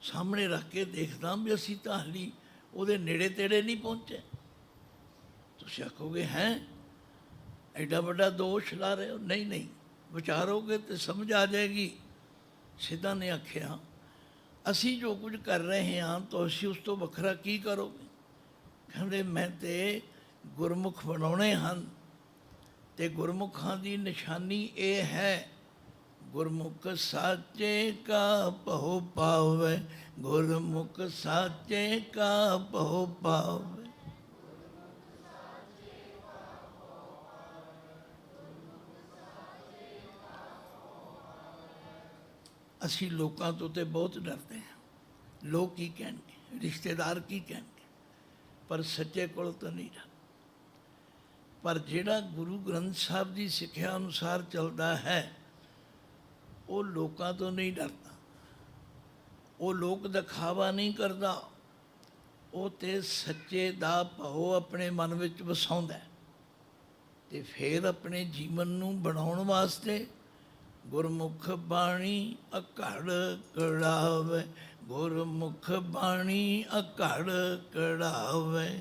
ਸਾਹਮਣੇ ਰੱਖ ਕੇ ਦੇਖਦਾ ਵੀ ਅਸੀਂ ਤਾਂ ਹਾਲੀ ਉਹਦੇ ਨੇੜੇ ਤੇੜੇ ਨਹੀਂ ਪਹੁੰਚੇ। ਤੁਸੀਂ ਆਖੋਗੇ ਹੈ ਐਡਾ ਵੱਡਾ ਦੋਸ਼ ਲਾ ਰਹੇ ਹੋ? ਨਹੀਂ ਨਹੀਂ, ਵਿਚਾਰੋਗੇ ਤੇ ਸਮਝ ਆ ਜਾਏਗੀ। ਸਿੱਧਾ ਨੇ ਆਖਿਆ ਅਸੀਂ ਜੋ ਕੁਝ ਕਰ ਰਹੇ ਹਾਂ ਤੁਸੀਂ ਉਸ ਤੋਂ ਵੱਖਰਾ ਕੀ ਕਰੋਗੇ? ਕਹਿੰਦੇ ਮੈਂ ਤੇ ਗੁਰਮੁਖ ਬਣਾਉਣੇ ਹਨ, ਤੇ ਗੁਰਮੁਖਾਂ ਦੀ ਨਿਸ਼ਾਨੀ ਇਹ ਹੈ, ਗੁਰਮੁਖ ਸਾਚੇ ਕਾ ਭਉ ਪਾਵੈ, ਗੁਰਮੁਖ ਸਾਚੇ ਕਾ ਭਉ ਪਾਵੈ। ਅਸੀਂ ਲੋਕਾਂ ਤੋਂ ਤੇ ਬਹੁਤ ਡਰਦੇ ਹਾਂ। ਲੋਕ ਕੀ ਕਹਿਣਗੇ, ਰਿਸ਼ਤੇਦਾਰ ਕੀ ਕਹਿਣਗੇ, ਪਰ ਸੱਚੇ ਕੋਲ ਤਾਂ ਨਹੀਂ ਡਰ। ਪਰ ਜਿਹੜਾ ਗੁਰੂ ਗ੍ਰੰਥ ਸਾਹਿਬ ਦੀ ਸਿੱਖਿਆ ਅਨੁਸਾਰ ਚੱਲਦਾ ਹੈ ਉਹ ਲੋਕਾਂ ਤੋਂ ਨਹੀਂ ਡਰਦਾ, ਉਹ ਲੋਕ ਦਿਖਾਵਾ ਨਹੀਂ ਕਰਦਾ, ਉਹ ਤੇ ਸੱਚੇ ਦਾ ਭਾਉ ਆਪਣੇ ਮਨ ਵਿੱਚ ਵਸਾਉਂਦਾ। ਤੇ ਫਿਰ ਆਪਣੇ ਜੀਵਨ ਨੂੰ ਬਣਾਉਣ ਵਾਸਤੇ ਗੁਰਮੁਖ ਬਾਣੀ ਅਘੜ ਕੜਾਵੇ, ਗੁਰਮੁਖ ਬਾਣੀ ਅਘੜ ਕੜਾਵੇ।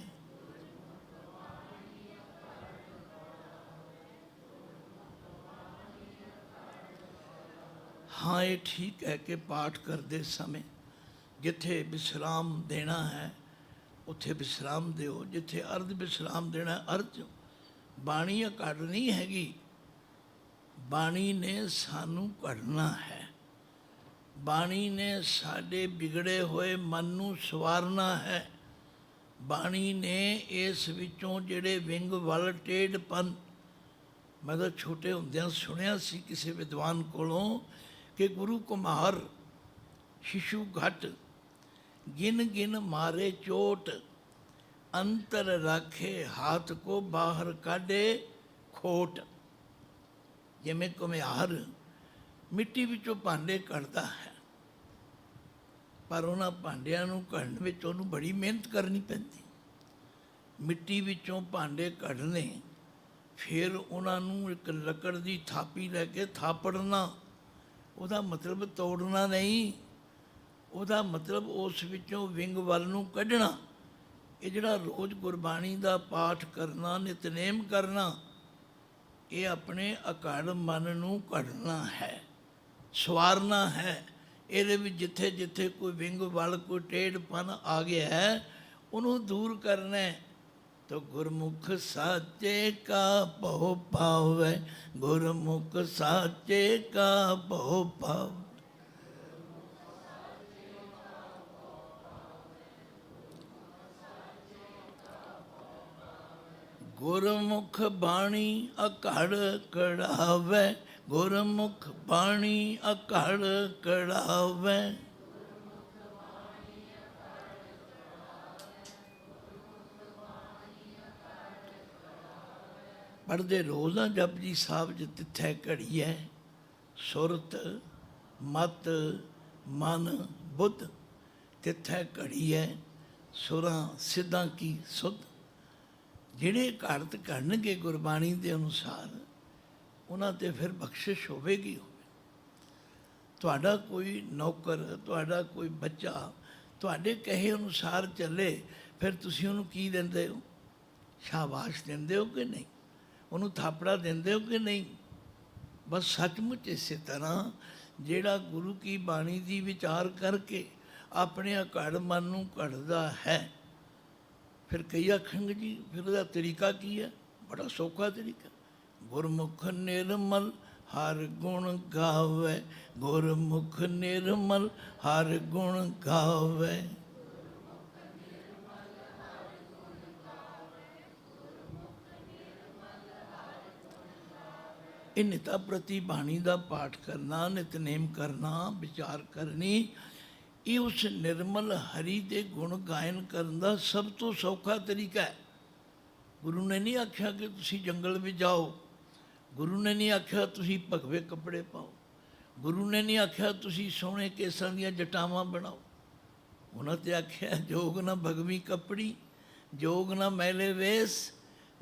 ਹਾਂ, ਇਹ ਠੀਕ ਹੈ ਕਿ ਪਾਠ ਕਰਦੇ ਸਮੇਂ ਜਿੱਥੇ ਵਿਸ਼ਰਾਮ ਦੇਣਾ ਹੈ ਉੱਥੇ ਵਿਸ਼ਰਾਮ ਦਿਓ, ਜਿੱਥੇ ਅਰਧ ਵਿਸ਼ਰਾਮ ਦੇਣਾ ਅਰਧ। ਬਾਣੀ ਅਘੜ ਨਹੀਂ ਹੈਗੀ, ਬਾਣੀ ਨੇ ਸਾਨੂੰ ਘੜਨਾ ਹੈ। ਬਾਣੀ ਨੇ ਸਾਡੇ ਵਿਗੜੇ ਹੋਏ ਮਨ ਨੂੰ ਸਵਾਰਨਾ ਹੈ। ਬਾਣੀ ਨੇ ਇਸ ਵਿੱਚੋਂ ਜਿਹੜੇ ਵਿੰਗ ਵੱਲ ਟੇਢਪਨ, ਮੈਂ ਤਾਂ ਛੋਟੇ ਹੁੰਦਿਆਂ ਸੁਣਿਆ ਸੀ ਕਿਸੇ ਵਿਦਵਾਨ ਕੋਲੋਂ ਕਿ ਗੁਰੂ ਕੁਮਾਰ ਸ਼ਿਸ਼ੂ ਘਟ ਗਿਨ ਗਿਨ ਮਾਰੇ ਚੋਟ, ਅੰਤਰ ਰਾਖੇ ਹਾਥ ਕੋ ਬਾਹਰ ਕਾਢੇ ਖੋਟ। ਜਿਵੇਂ ਘੁਮਿਆਰ ਮਿੱਟੀ ਵਿੱਚੋਂ ਭਾਂਡੇ ਕੱਢਦਾ ਹੈ, ਪਰ ਉਹਨਾਂ ਭਾਂਡਿਆਂ ਨੂੰ ਕੱਢਣ ਵਿੱਚ ਉਹਨੂੰ ਬੜੀ ਮਿਹਨਤ ਕਰਨੀ ਪੈਂਦੀ। ਮਿੱਟੀ ਵਿੱਚੋਂ ਭਾਂਡੇ ਕੱਢਣੇ, ਫਿਰ ਉਹਨਾਂ ਨੂੰ ਇੱਕ ਲੱਕੜ ਦੀ ਥਾਪੀ ਲੈ ਕੇ ਥਾਪੜਨਾ। ਉਹਦਾ ਮਤਲਬ ਤੋੜਨਾ ਨਹੀਂ, ਉਹਦਾ ਮਤਲਬ ਉਸ ਵਿੱਚੋਂ ਵਿੰਗ ਵੱਲ ਨੂੰ ਕੱਢਣਾ। ਇਹ ਜਿਹੜਾ ਰੋਜ਼ ਗੁਰਬਾਣੀ ਦਾ ਪਾਠ ਕਰਨਾ, ਨਿਤਨੇਮ ਕਰਨਾ, ਇਹ ਆਪਣੇ ਅਕੜ ਮਨ ਨੂੰ ਘੜਨਾ ਹੈ, ਸਵਾਰਨਾ ਹੈ। ਇਹਦੇ ਵਿੱਚ ਜਿੱਥੇ ਜਿੱਥੇ ਕੋਈ ਵਿੰਗ ਵਲ, ਕੋਈ ਟੇਢਪਨ ਆ ਗਿਆ ਹੈ, ਉਹਨੂੰ ਦੂਰ ਕਰਨਾ ਹੈ। ਤੋ ਗੁਰਮੁਖ ਸਾਚੇ ਕਾ ਭਉ ਪਾਵੈ, ਗੁਰਮੁਖ ਸਾਚੇ ਕਾ ਭਉ ਪਾਵੈ। ਗੁਰਮੁਖ ਬਾਣੀ ਅਕੜ ਕੜਾਵੈ, ਗੁਰਮੁਖ ਬਾਣੀ ਅਕੜ ਕੜਾਵੈ। ਪੜ੍ਹਦੇ ਰੋਜ਼ ਆ ਜਪਜੀ ਸਾਹਿਬ ਚ ਤਿੱਥੈ ਘੜੀਐ, ਸੁਰਤ ਮਤ ਮਨ ਬੁੱਧ, ਤਿੱਥੈ ਘੜੀਐ ਸੁਰਾਂ ਸਿੱਧਾਂ ਕੀ ਸੁਧ। ਜਿਹੜੇ ਘੜਤ ਘੜਨਗੇ ਗੁਰਬਾਣੀ ਦੇ ਅਨੁਸਾਰ, ਉਹਨਾਂ 'ਤੇ ਫਿਰ ਬਖਸ਼ਿਸ਼ ਹੋਵੇਗੀ। ਤੁਹਾਡਾ ਕੋਈ ਨੌਕਰ, ਤੁਹਾਡਾ ਕੋਈ ਬੱਚਾ ਤੁਹਾਡੇ ਕਹੇ ਅਨੁਸਾਰ ਚੱਲੇ, ਫਿਰ ਤੁਸੀਂ ਉਹਨੂੰ ਕੀ ਦਿੰਦੇ ਹੋ? ਸ਼ਾਬਾਸ਼ ਦਿੰਦੇ ਹੋ ਕਿ ਨਹੀਂ? ਉਹਨੂੰ ਥਾਪੜਾ ਦਿੰਦੇ ਹੋ ਕਿ ਨਹੀਂ? ਬਸ ਸੱਚਮੁੱਚ ਇਸੇ ਤਰ੍ਹਾਂ ਜਿਹੜਾ ਗੁਰੂ ਕੀ ਬਾਣੀ ਦੀ ਵਿਚਾਰ ਕਰਕੇ ਆਪਣੇ ਅਕੜ ਮਨ ਨੂੰ ਘੜਦਾ ਹੈ, ਫਿਰ ਕਈ ਆਖਣਗੇ ਜੀ ਫਿਰ ਉਹਦਾ ਤਰੀਕਾ ਕੀ ਹੈ? ਬੜਾ ਸੌਖਾ ਤਰੀਕਾ। ਗੁਰਮੁਖ ਨਿਰਮਲ ਹਰ ਗੁਣ ਗਾਵੇ, ਗੁਰਮੁਖ ਨਿਰਮਲ ਹਰ ਗੁਣ ਗਾਵੇ। ਇਹ ਨਿਤਾ ਪ੍ਰਤੀ ਬਾਣੀ ਦਾ ਪਾਠ ਕਰਨਾ, ਨਿਤਨੇਮ ਕਰਨਾ, ਵਿਚਾਰ ਕਰਨੀ, ਇਹ ਉਸ ਨਿਰਮਲ ਹਰੀ ਦੇ ਗੁਣ ਗਾਇਨ ਕਰਨ ਦਾ ਸਭ ਤੋਂ ਸੌਖਾ ਤਰੀਕਾ ਹੈ। ਗੁਰੂ ਨੇ ਨਹੀਂ ਆਖਿਆ ਕਿ ਤੁਸੀਂ ਜੰਗਲ ਵਿੱਚ ਜਾਓ, ਗੁਰੂ ਨੇ ਨਹੀਂ ਆਖਿਆ ਤੁਸੀਂ ਭਗਵੇ ਕੱਪੜੇ ਪਾਓ, ਗੁਰੂ ਨੇ ਨਹੀਂ ਆਖਿਆ ਤੁਸੀਂ ਸੋਹਣੇ ਕੇਸਾਂ ਦੀਆਂ ਜਟਾਵਾਂ ਬਣਾਓ। ਉਹਨਾਂ ਤੇ ਆਖਿਆ ਜੋਗ ਨਾ ਭਗਵੀ ਕੱਪੜੀ, ਜੋਗ ਨਾ ਮੈਲੇ ਵੇਸ,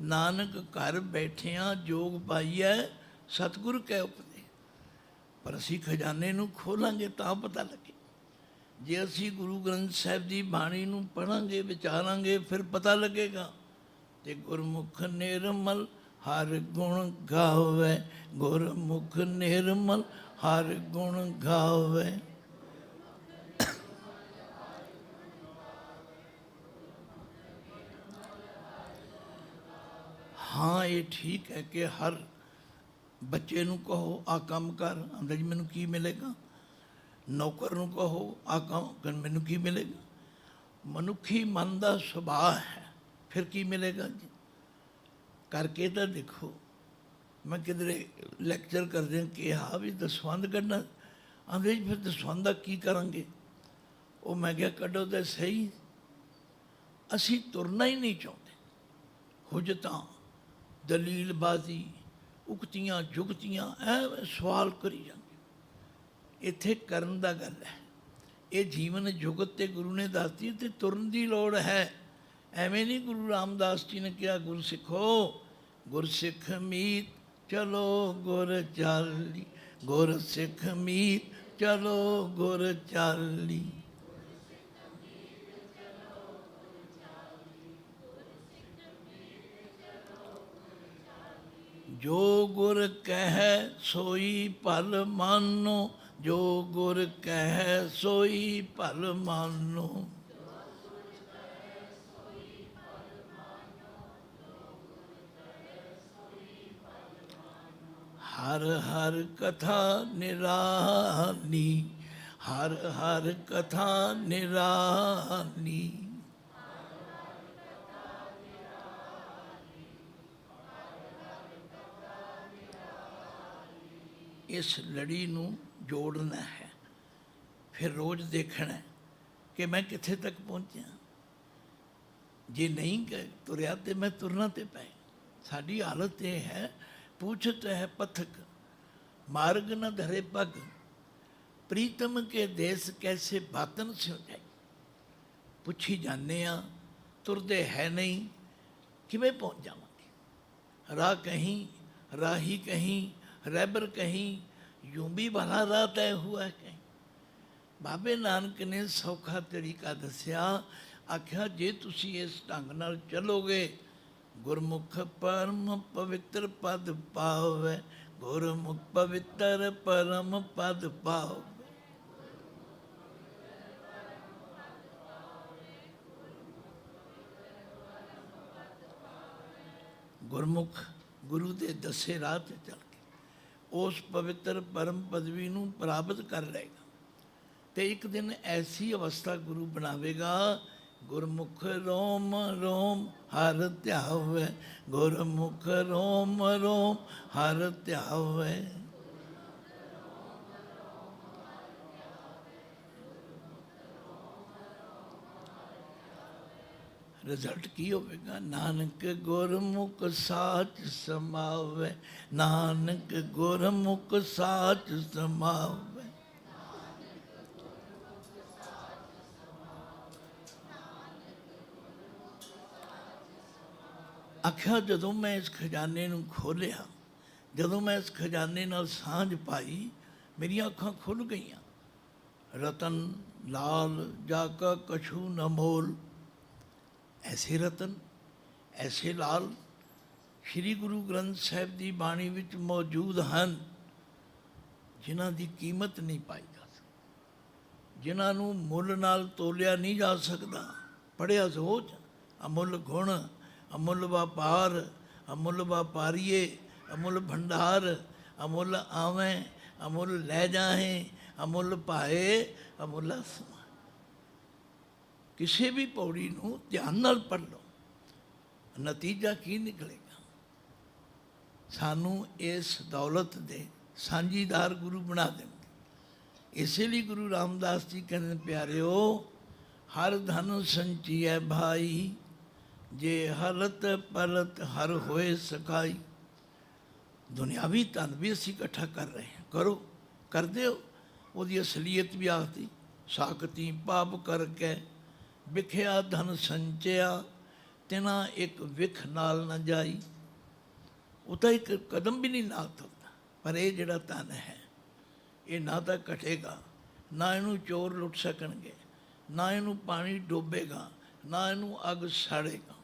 ਨਾਨਕ ਘਰ ਬੈਠਿਆਂ ਜੋਗ ਪਾਈਐ ਸਤਿਗੁਰ ਕੈ ਉਪਦੇਸ। ਪਰ ਅਸੀਂ ਖਜ਼ਾਨੇ ਨੂੰ ਖੋਲਾਂਗੇ ਤਾਂ ਪਤਾ ਲੱਗੇ। ਜੇ ਅਸੀਂ ਗੁਰੂ ਗ੍ਰੰਥ ਸਾਹਿਬ ਦੀ ਬਾਣੀ ਨੂੰ ਪੜ੍ਹਾਂਗੇ, ਵਿਚਾਰਾਂਗੇ, ਫਿਰ ਪਤਾ ਲੱਗੇਗਾ। ਤੇ ਗੁਰਮੁਖ ਨਿਰਮਲ ਹਰ ਗੁਣ ਗਾਵੇ, ਗੁਰਮੁਖ ਨਿਰਮਲ ਹਰ ਗੁਣ ਗਾਵੇ। ਹਾਂ, ਇਹ ਠੀਕ ਹੈ ਕਿ ਹਰ ਬੱਚੇ ਨੂੰ ਕਹੋ ਆ ਕੰਮ ਕਰ, ਆਂਦਾ ਜੀ ਮੈਨੂੰ ਕੀ ਮਿਲੇਗਾ। ਨੌਕਰ ਨੂੰ ਕਹੋ ਆ ਕੰਮ ਕਰ, ਮੈਨੂੰ ਕੀ ਮਿਲੇਗਾ। ਮਨੁੱਖੀ ਮਨ ਦਾ ਸੁਭਾਅ ਹੈ, ਫਿਰ ਕੀ ਮਿਲੇਗਾ ਜੀ। ਕਰਕੇ ਤਾਂ ਦੇਖੋ। ਮੈਂ ਕਿਧਰੇ ਲੈਕਚਰ ਕਰਦਿਆਂ ਕਿਹਾ ਵੀ ਦਸਵੰਧ ਕੱਢਣਾ, ਆਂਦੇ ਜੀ ਫਿਰ ਦਸਵੰਧ ਦਾ ਕੀ ਕਰਾਂਗੇ। ਉਹ ਮੈਂ ਕਿਹਾ ਕੱਢੋ ਤਾਂ ਸਹੀ, ਅਸੀਂ ਤੁਰਨਾ ਹੀ ਨਹੀਂ ਚਾਹੁੰਦੇ। ਹੁਜਤਾਂ, ਦਲੀਲਬਾਜ਼ੀ, ਉਕਤੀਆਂ ਜੁਗਤੀਆਂ, ਐਵੇਂ ਸਵਾਲ ਕਰੀ ਜਾਂਦੇ। ਇੱਥੇ ਕਰਨ ਦਾ ਗੱਲ ਹੈ। ਇਹ ਜੀਵਨ ਜੁਗਤ ਤੇ ਗੁਰੂ ਨੇ ਦੱਸਤੀ ਤੇ ਤੁਰਨ ਦੀ ਲੋੜ ਹੈ। ਐਵੇਂ ਨਹੀਂ ਗੁਰੂ ਰਾਮਦਾਸ ਜੀ ਨੇ ਕਿਹਾ ਗੁਰਸਿੱਖੋ, ਗੁਰਸਿੱਖ ਮੀਤ ਚਲੋ ਗੁਰ ਚਾਲੀ, ਗੁਰਸਿੱਖ ਮੀਤ ਚਲੋ ਗੁਰ ਚਾਲੀ। ਜੋ ਗੁਰ ਕਹਿ ਸੋਈ ਭਲ ਮਾਨੋ, ਜੋ ਗੁਰ ਕਹਿ ਸੋਈ ਭਲ ਮਾਨੋ। ਹਰ ਹਰ ਕਥਾ ਨਿਰਾਲੀ, ਹਰ ਹਰ ਕਥਾ ਨਿਰਾਲੀ। ਇਸ ਲੜੀ ਨੂੰ ਜੋੜਨਾ ਹੈ, ਫਿਰ ਰੋਜ਼ ਦੇਖਣਾ ਕਿ ਮੈਂ ਕਿੱਥੇ ਤੱਕ ਪਹੁੰਚਿਆ। ਜੇ ਨਹੀਂ ਤੁਰਿਆ ਤੇ ਮੈਂ ਤੁਰਨਾ ਤੇ ਪਏ। ਸਾਡੀ ਹਾਲਤ ਇਹ ਹੈ, पूछत है पथक मार्ग न धरे पग, प्रीतम के देश कैसे बातन से हो जाए। पुछी जाने तुरदे है नहीं, किवें पहुँच जावांगे। राह कहीं, राही कहीं, रैबर कहीं, यूं भी भला राह तय हुआ है कहीं। बाबे नानक ने सौखा तरीका दसिया, आख्या जे तुसी इस ढंग नाल चलोगे गुरमुख परम पवित्र पद पावै, गुरमुख पवित्र परम पद पावै। गुरमुख गुरु के दसे राह ते चल के उस पवित्र परम पदवी नूं प्राप्त कर लेगा। तो एक दिन ऐसी अवस्था गुरु बनावेगा, गुरमुख रोम रोम हर ध्यावै, गुरमुख रोम रोम हर ध्यावै। रिजल्ट की होगा? नानक गुरमुख साच समावै, नानक गुरमुख साच समावै। आख्या जदों मैं इस खजाने नूं खोलिया, जदों मैं इस खजाने नाल सांझ पाई, मेरियां अखां खुल गईयां। रतन लाल जाका कछू न मोल। ऐसे रतन ऐसे लाल श्री गुरु ग्रंथ साहिब की बाणी विच मौजूद हैं, जिन्हां दी कीमत नहीं पाई जा सकती, जिन्हां नूं मुੱਲ नाल तोलिया नहीं जा सकता। पढ़िया सोच, अमुल गुण, अमुल व्यापार, अमुल व्यापारीए, अमुल भंडार, अमुल आवें, अमुल लै जाहें, अमुल पाए, अमुल समा। किसी भी पौड़ी नूं ध्यान नाल पढ़ लो, नतीजा की निकलेगा? सानू इस दौलत दे साझीदार गुरु बना देंगे। इसलिए गुरु रामदास जी कहते प्यारिओ, हर धन संचिए भाई, जे हलत पलत हर होए सकाई। दुनियावी धन भी असी इकट्ठा कर रहे हैं, करो, करते हो। वो असलीयत भी आखती, साकती पाप करके विख्या धन संचिया, तिना एक विख नाल न जाई। वो तो एक कदम भी नहीं नाल तुरता। पर यह जिहड़ा धन है, ये ना तो घटेगा, ना इनू चोर लुट सकणगे, ना इनू पानी डोबेगा, ना इनू अग साड़ेगा।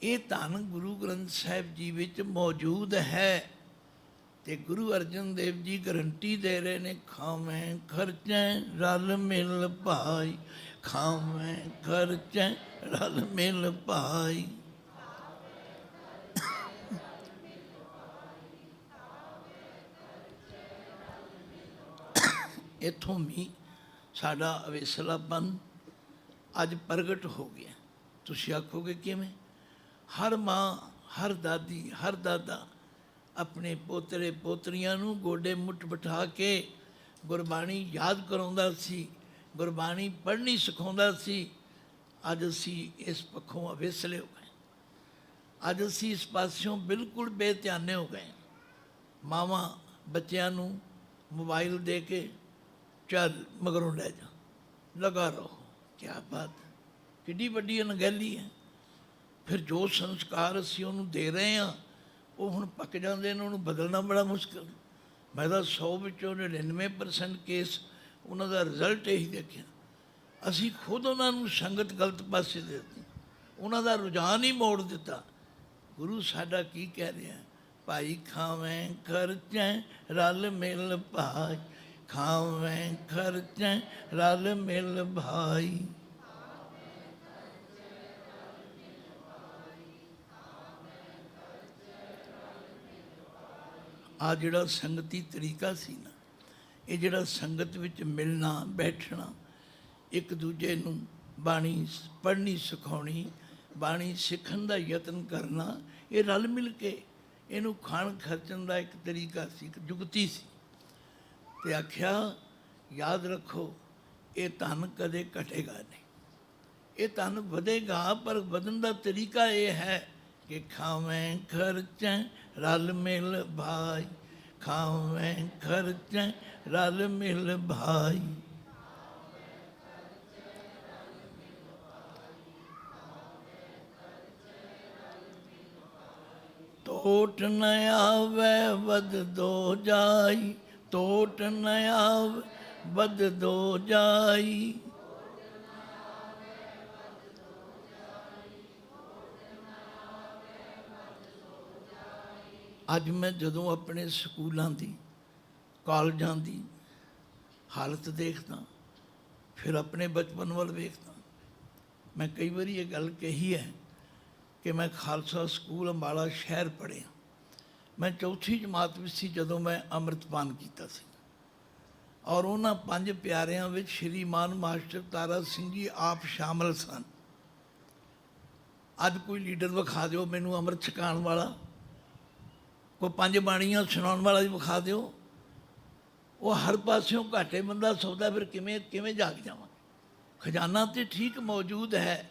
ये धन गुरु ग्रंथ साहिब जी विच मौजूद है। तो गुरु अर्जन देव जी गारंटी दे रहे ने, खावें खर्चें रल मिल भाई, खावें खर्चें रल मिल भाई। इत्थों भी साडा अवेसलापन अज प्रगट हो गया। तुसी आखोगे किवें? हर माँ, हर दादी, हर दादा अपने पोतरे पोतरियां नूं गोडे मुੱਠ बिठा के गुरबाणी याद कराउंदा सी, गुरबाणी पढ़नी सिखाउंदा सी। अज असी इस पक्षों अवेसले हो गए, अज असी इस पासों बिल्कुल बेध्याने हो गए। मावां बच्चों नूं मोबाइल दे के चल मगरों लै जा, लगा रहो। क्या बात, किड्डी वड्डी अनगैली है। फिर जो संस्कार असी उन्होंने दे रहे हैं, वो हुण पक जाते हैं, उन्होंने बदलना बड़ा मुश्किल। मैं तो 100 विचों 99% केस उन्हों का रिजल्ट यही देखा। असी खुद उन्होंने संगत गलत पासे दे दी, उन्हों रुझान ही मोड़ दिता। गुरु साडा की कह रहा है? भाई खावें खर्चें रल मिल भाई, खावें खर्चें रल मिल भाई। आ जिहड़ा संगती तरीका सी ना, ये जिहड़ा संगत विच मिलना बैठना, एक दूजे नूं बाणी पढ़नी सिखाउणी, बाणी सीखण दा यतन करना, ये रल मिल के इनू खाण खर्चण दा एक तरीका सी, एक जुगती सी। ते आख्या याद रखो, ये धन कदे घटेगा नहीं, ये धन वधेगा। पर वधन दा तरीका ये है कि खावें खर्चें रल मिल भाई, खावें खर्चें रल मिल भाई। टोट न आवे वध दो जाई, टोट न आवे वध दो जाई। ਅੱਜ ਮੈਂ ਜਦੋਂ ਆਪਣੇ ਸਕੂਲਾਂ ਦੀ ਕਾਲਜਾਂ ਦੀ ਹਾਲਤ ਦੇਖਦਾ, ਫਿਰ ਆਪਣੇ ਬਚਪਨ ਵੱਲ ਵੇਖਦਾ, ਮੈਂ ਕਈ ਵਾਰੀ ਇਹ ਗੱਲ ਕਹੀ ਹੈ ਕਿ ਮੈਂ ਖਾਲਸਾ ਸਕੂਲ ਅੰਬਾਲਾ ਸ਼ਹਿਰ ਪੜ੍ਹਿਆ। ਮੈਂ ਚੌਥੀ ਜਮਾਤ ਵਿੱਚ ਸੀ ਜਦੋਂ ਮੈਂ ਅੰਮ੍ਰਿਤਪਾਨ ਕੀਤਾ ਸੀ, ਔਰ ਉਹਨਾਂ 5 ਪਿਆਰਿਆਂ ਵਿੱਚ ਸ਼੍ਰੀਮਾਨ ਮਾਸਟਰ ਤਾਰਾ ਸਿੰਘ ਜੀ ਆਪ ਸ਼ਾਮਲ ਸਨ। ਅੱਜ ਕੋਈ ਲੀਡਰ ਵਿਖਾ ਦਿਓ ਮੈਨੂੰ ਅੰਮ੍ਰਿਤ ਛਕਾਉਣ ਵਾਲਾ, ਕੋਈ 5 ਬਾਣੀਆਂ ਸੁਣਾਉਣ ਵਾਲਾ ਵੀ ਵਿਖਾ ਦਿਓ। ਉਹ ਹਰ ਪਾਸਿਓਂ ਘਾਟੇ ਬੰਦਾ ਸੌਦਾ, ਫਿਰ ਕਿਵੇਂ ਜਾਗ ਜਾਵਾਂ। ਖਜ਼ਾਨਾ ਤਾਂ ਠੀਕ ਮੌਜੂਦ ਹੈ,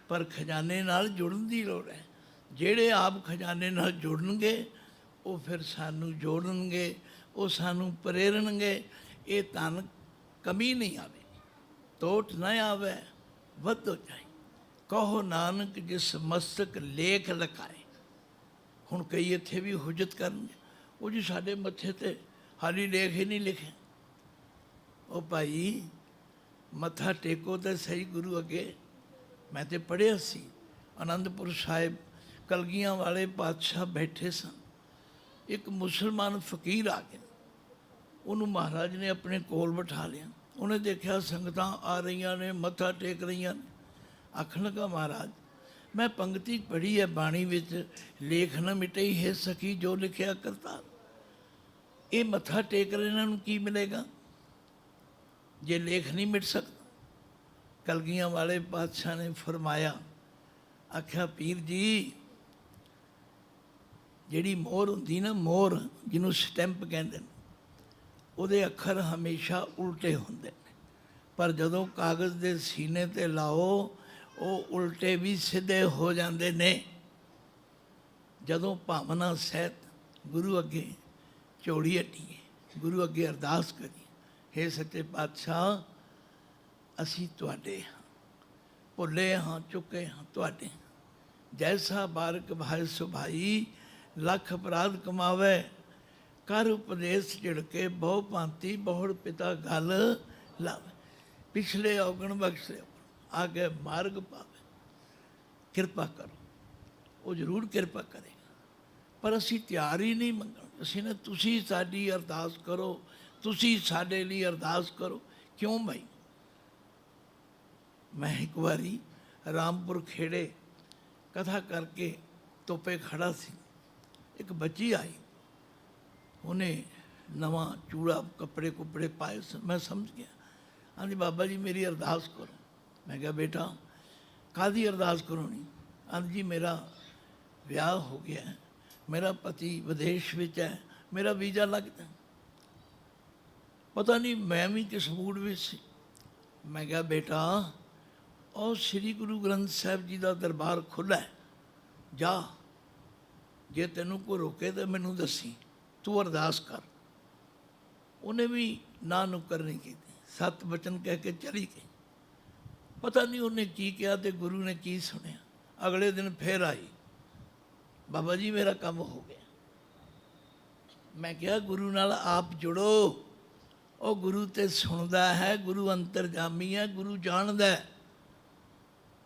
ਪਰ ਖਜ਼ਾਨੇ ਨਾਲ ਜੁੜਨ ਦੀ ਲੋੜ ਹੈ। ਜਿਹੜੇ ਆਪ ਖਜ਼ਾਨੇ ਨਾਲ ਜੁੜਨਗੇ ਉਹ ਫਿਰ ਸਾਨੂੰ ਜੋੜਨਗੇ, ਉਹ ਸਾਨੂੰ ਪ੍ਰੇਰਨਗੇ। ਇਹ ਧਨ ਕਮੀ ਨਹੀਂ ਆਵੇ, ਟੋਟ ਨਾ ਆਵੇ, ਵੱਧੋ ਜਾਏ। ਕਹੋ ਨਾਨਕ ਜਿਸ ਮਸਤਕ ਲੇਖ ਲਕਾਏ। ਹੁਣ ਕਈ ਇੱਥੇ ਵੀ ਹੁਜਤ ਕਰਨਗੇ, ਉਹ ਜੀ ਸਾਡੇ ਮੱਥੇ 'ਤੇ ਹਾਲੀ ਲੇਖ ਹੀ ਨਹੀਂ ਲਿਖੇ। ਉਹ ਭਾਈ ਮੱਥਾ ਟੇਕੋ ਤਾਂ ਸਹੀ ਗੁਰੂ ਅੱਗੇ। ਮੈਂ ਤਾਂ ਪੜ੍ਹਿਆ ਸੀ ਅਨੰਦਪੁਰ ਸਾਹਿਬ, ਕਲਗੀਆਂ ਵਾਲੇ ਪਾਤਸ਼ਾਹ ਬੈਠੇ ਸਨ। ਇੱਕ ਮੁਸਲਮਾਨ ਫਕੀਰ ਆ ਗਿਆ, ਉਹਨੂੰ ਮਹਾਰਾਜ ਨੇ ਆਪਣੇ ਕੋਲ ਬਿਠਾ ਲਿਆ। ਉਹਨੇ ਦੇਖਿਆ ਸੰਗਤਾਂ ਆ ਰਹੀਆਂ ਨੇ, ਮੱਥਾ ਟੇਕ ਰਹੀਆਂ ਨੇ। ਆਖਣ ਲੱਗਾ, ਮਹਾਰਾਜ ਮੈਂ ਪੰਗਤੀ ਪੜ੍ਹੀ ਹੈ ਬਾਣੀ ਵਿੱਚ, ਲੇਖ ਨਾ ਮਿਟਈ ਹੈ ਸਖੀ ਜੋ ਲਿਖਿਆ ਕਰਤਾਰ। ਇਹ ਮੱਥਾ ਟੇਕ ਰਹੇ ਇਹਨਾਂ ਨੂੰ ਕੀ ਮਿਲੇਗਾ ਜੇ ਲੇਖ ਨਹੀਂ ਮਿਟ ਸਕਦਾ? ਕਲਗੀਆਂ ਵਾਲੇ ਪਾਤਸ਼ਾਹ ਨੇ ਫਰਮਾਇਆ, ਆਖਿਆ ਪੀਰ ਜੀ, ਜਿਹੜੀ ਮੋਹਰ ਹੁੰਦੀ ਨਾ, ਮੋਹਰ ਜਿਹਨੂੰ ਸਟੈਂਪ ਕਹਿੰਦੇ ਨੇ, ਉਹਦੇ ਅੱਖਰ ਹਮੇਸ਼ਾ ਉਲਟੇ ਹੁੰਦੇ ਨੇ, ਪਰ ਜਦੋਂ ਕਾਗਜ਼ ਦੇ ਸੀਨੇ 'ਤੇ ਲਾਓ ਉਹ ਉਲਟੇ ਵੀ ਸਿੱਧੇ ਹੋ ਜਾਂਦੇ ਨੇ। ਜਦੋਂ ਭਾਵਨਾ ਸਹਿਤ ਗੁਰੂ ਅੱਗੇ ਝੋਲੀ ਅੱਡੀਏ, ਗੁਰੂ ਅੱਗੇ ਅਰਦਾਸ ਕਰੀਏ, ਹੇ ਸੱਚੇ ਪਾਤਸ਼ਾਹ ਅਸੀਂ ਤੁਹਾਡੇ ਹਾਂ, ਭੁੱਲੇ ਹਾਂ ਚੁੱਕੇ ਹਾਂ ਤੁਹਾਡੇ। ਜੈਸਾ ਬਾਰਕ ਭਾਇ ਸੁਭਾਈ, ਲੱਖ ਅਪਰਾਧ ਕਮਾਵੇ। ਕਰ ਉਪਦੇਸ਼ ਝਿੜਕੇ ਬਹੁ ਭਾਂਤੀ, ਬਹੁੜ ਪਿਤਾ ਗਲ ਲਾਵੇ। ਪਿਛਲੇ ਔਗਣ ਬਖਸ਼ੇ, ਆਗੇ ਮਾਰਗ ਪਾਵੇ। ਕਿਰਪਾ ਕਰੋ, ਉਹ ਜ਼ਰੂਰ ਕਿਰਪਾ ਕਰੇਗਾ, ਪਰ ਅਸੀਂ ਤਿਆਰ ਹੀ ਨਹੀਂ ਮੰਗਣ। ਅਸੀਂ ਨੇ ਤੁਸੀਂ ਸਾਡੀ ਅਰਦਾਸ ਕਰੋ, ਤੁਸੀਂ ਸਾਡੇ ਲਈ ਅਰਦਾਸ ਕਰੋ। ਕਿਉਂ ਭਾਈ? ਮੈਂ ਇੱਕ ਵਾਰੀ ਰਾਮਪੁਰ ਖੇੜੇ ਕਥਾ ਕਰਕੇ ਤੋਪੇ ਖੜਾ ਸੀ। ਇੱਕ ਬੱਚੀ ਆਈ, ਉਹਨੇ ਨਵਾਂ ਚੂੜਾ ਕੱਪੜੇ ਕੁੱਪੜੇ ਪਾਏ ਸਨ। ਮੈਂ ਸਮਝ ਗਿਆ, ਆਂਦੀ ਬਾਬਾ ਜੀ ਮੇਰੀ ਅਰਦਾਸ ਕਰੋ। ਮੈਂ ਕਿਹਾ ਬੇਟਾ ਕਾਹਦੀ ਅਰਦਾਸ ਕਰਾਉਣੀ? ਆਂਦੀ ਜੀ ਮੇਰਾ ਵਿਆਹ ਹੋ ਗਿਆ, ਮੇਰਾ ਪਤੀ ਵਿਦੇਸ਼ ਵਿੱਚ ਹੈ, ਮੇਰਾ ਵੀਜ਼ਾ ਲੱਗਦਾ। ਪਤਾ ਨਹੀਂ ਮੈਂ ਵੀ ਕਿਸ ਮੂਡ ਵਿੱਚ ਸੀ। ਮੈਂ ਕਿਹਾ ਬੇਟਾ ਉਹ ਸ੍ਰੀ ਗੁਰੂ ਗ੍ਰੰਥ ਸਾਹਿਬ ਜੀ ਦਾ ਦਰਬਾਰ ਖੁੱਲ੍ਹਾ ਹੈ, ਜਾ, ਜੇ ਤੈਨੂੰ ਕੋਈ ਰੋਕੇ ਤਾਂ ਮੈਨੂੰ ਦੱਸੀ, ਤੂੰ ਅਰਦਾਸ ਕਰ। ਉਹਨੇ ਵੀ ਨਾ ਨੁੱਕਰ ਨਹੀਂ ਕੀਤੀ, 7 ਬਚਨ ਕਹਿ ਕੇ ਚਲੀ ਗਈ। ਪਤਾ ਨਹੀਂ ਉਹਨੇ ਕੀ ਕਿਹਾ ਅਤੇ ਗੁਰੂ ਨੇ ਕੀ ਸੁਣਿਆ। ਅਗਲੇ ਦਿਨ ਫਿਰ ਆਈ, ਬਾਬਾ ਜੀ ਮੇਰਾ ਕੰਮ ਹੋ ਗਿਆ। ਮੈਂ ਕਿਹਾ ਗੁਰੂ ਨਾਲ ਆਪ ਜੁੜੋ, ਉਹ ਗੁਰੂ ਤੇ ਸੁਣਦਾ ਹੈ, ਗੁਰੂ ਅੰਤਰਜਾਮੀ ਹੈ, ਗੁਰੂ ਜਾਣਦਾ ਹੈ।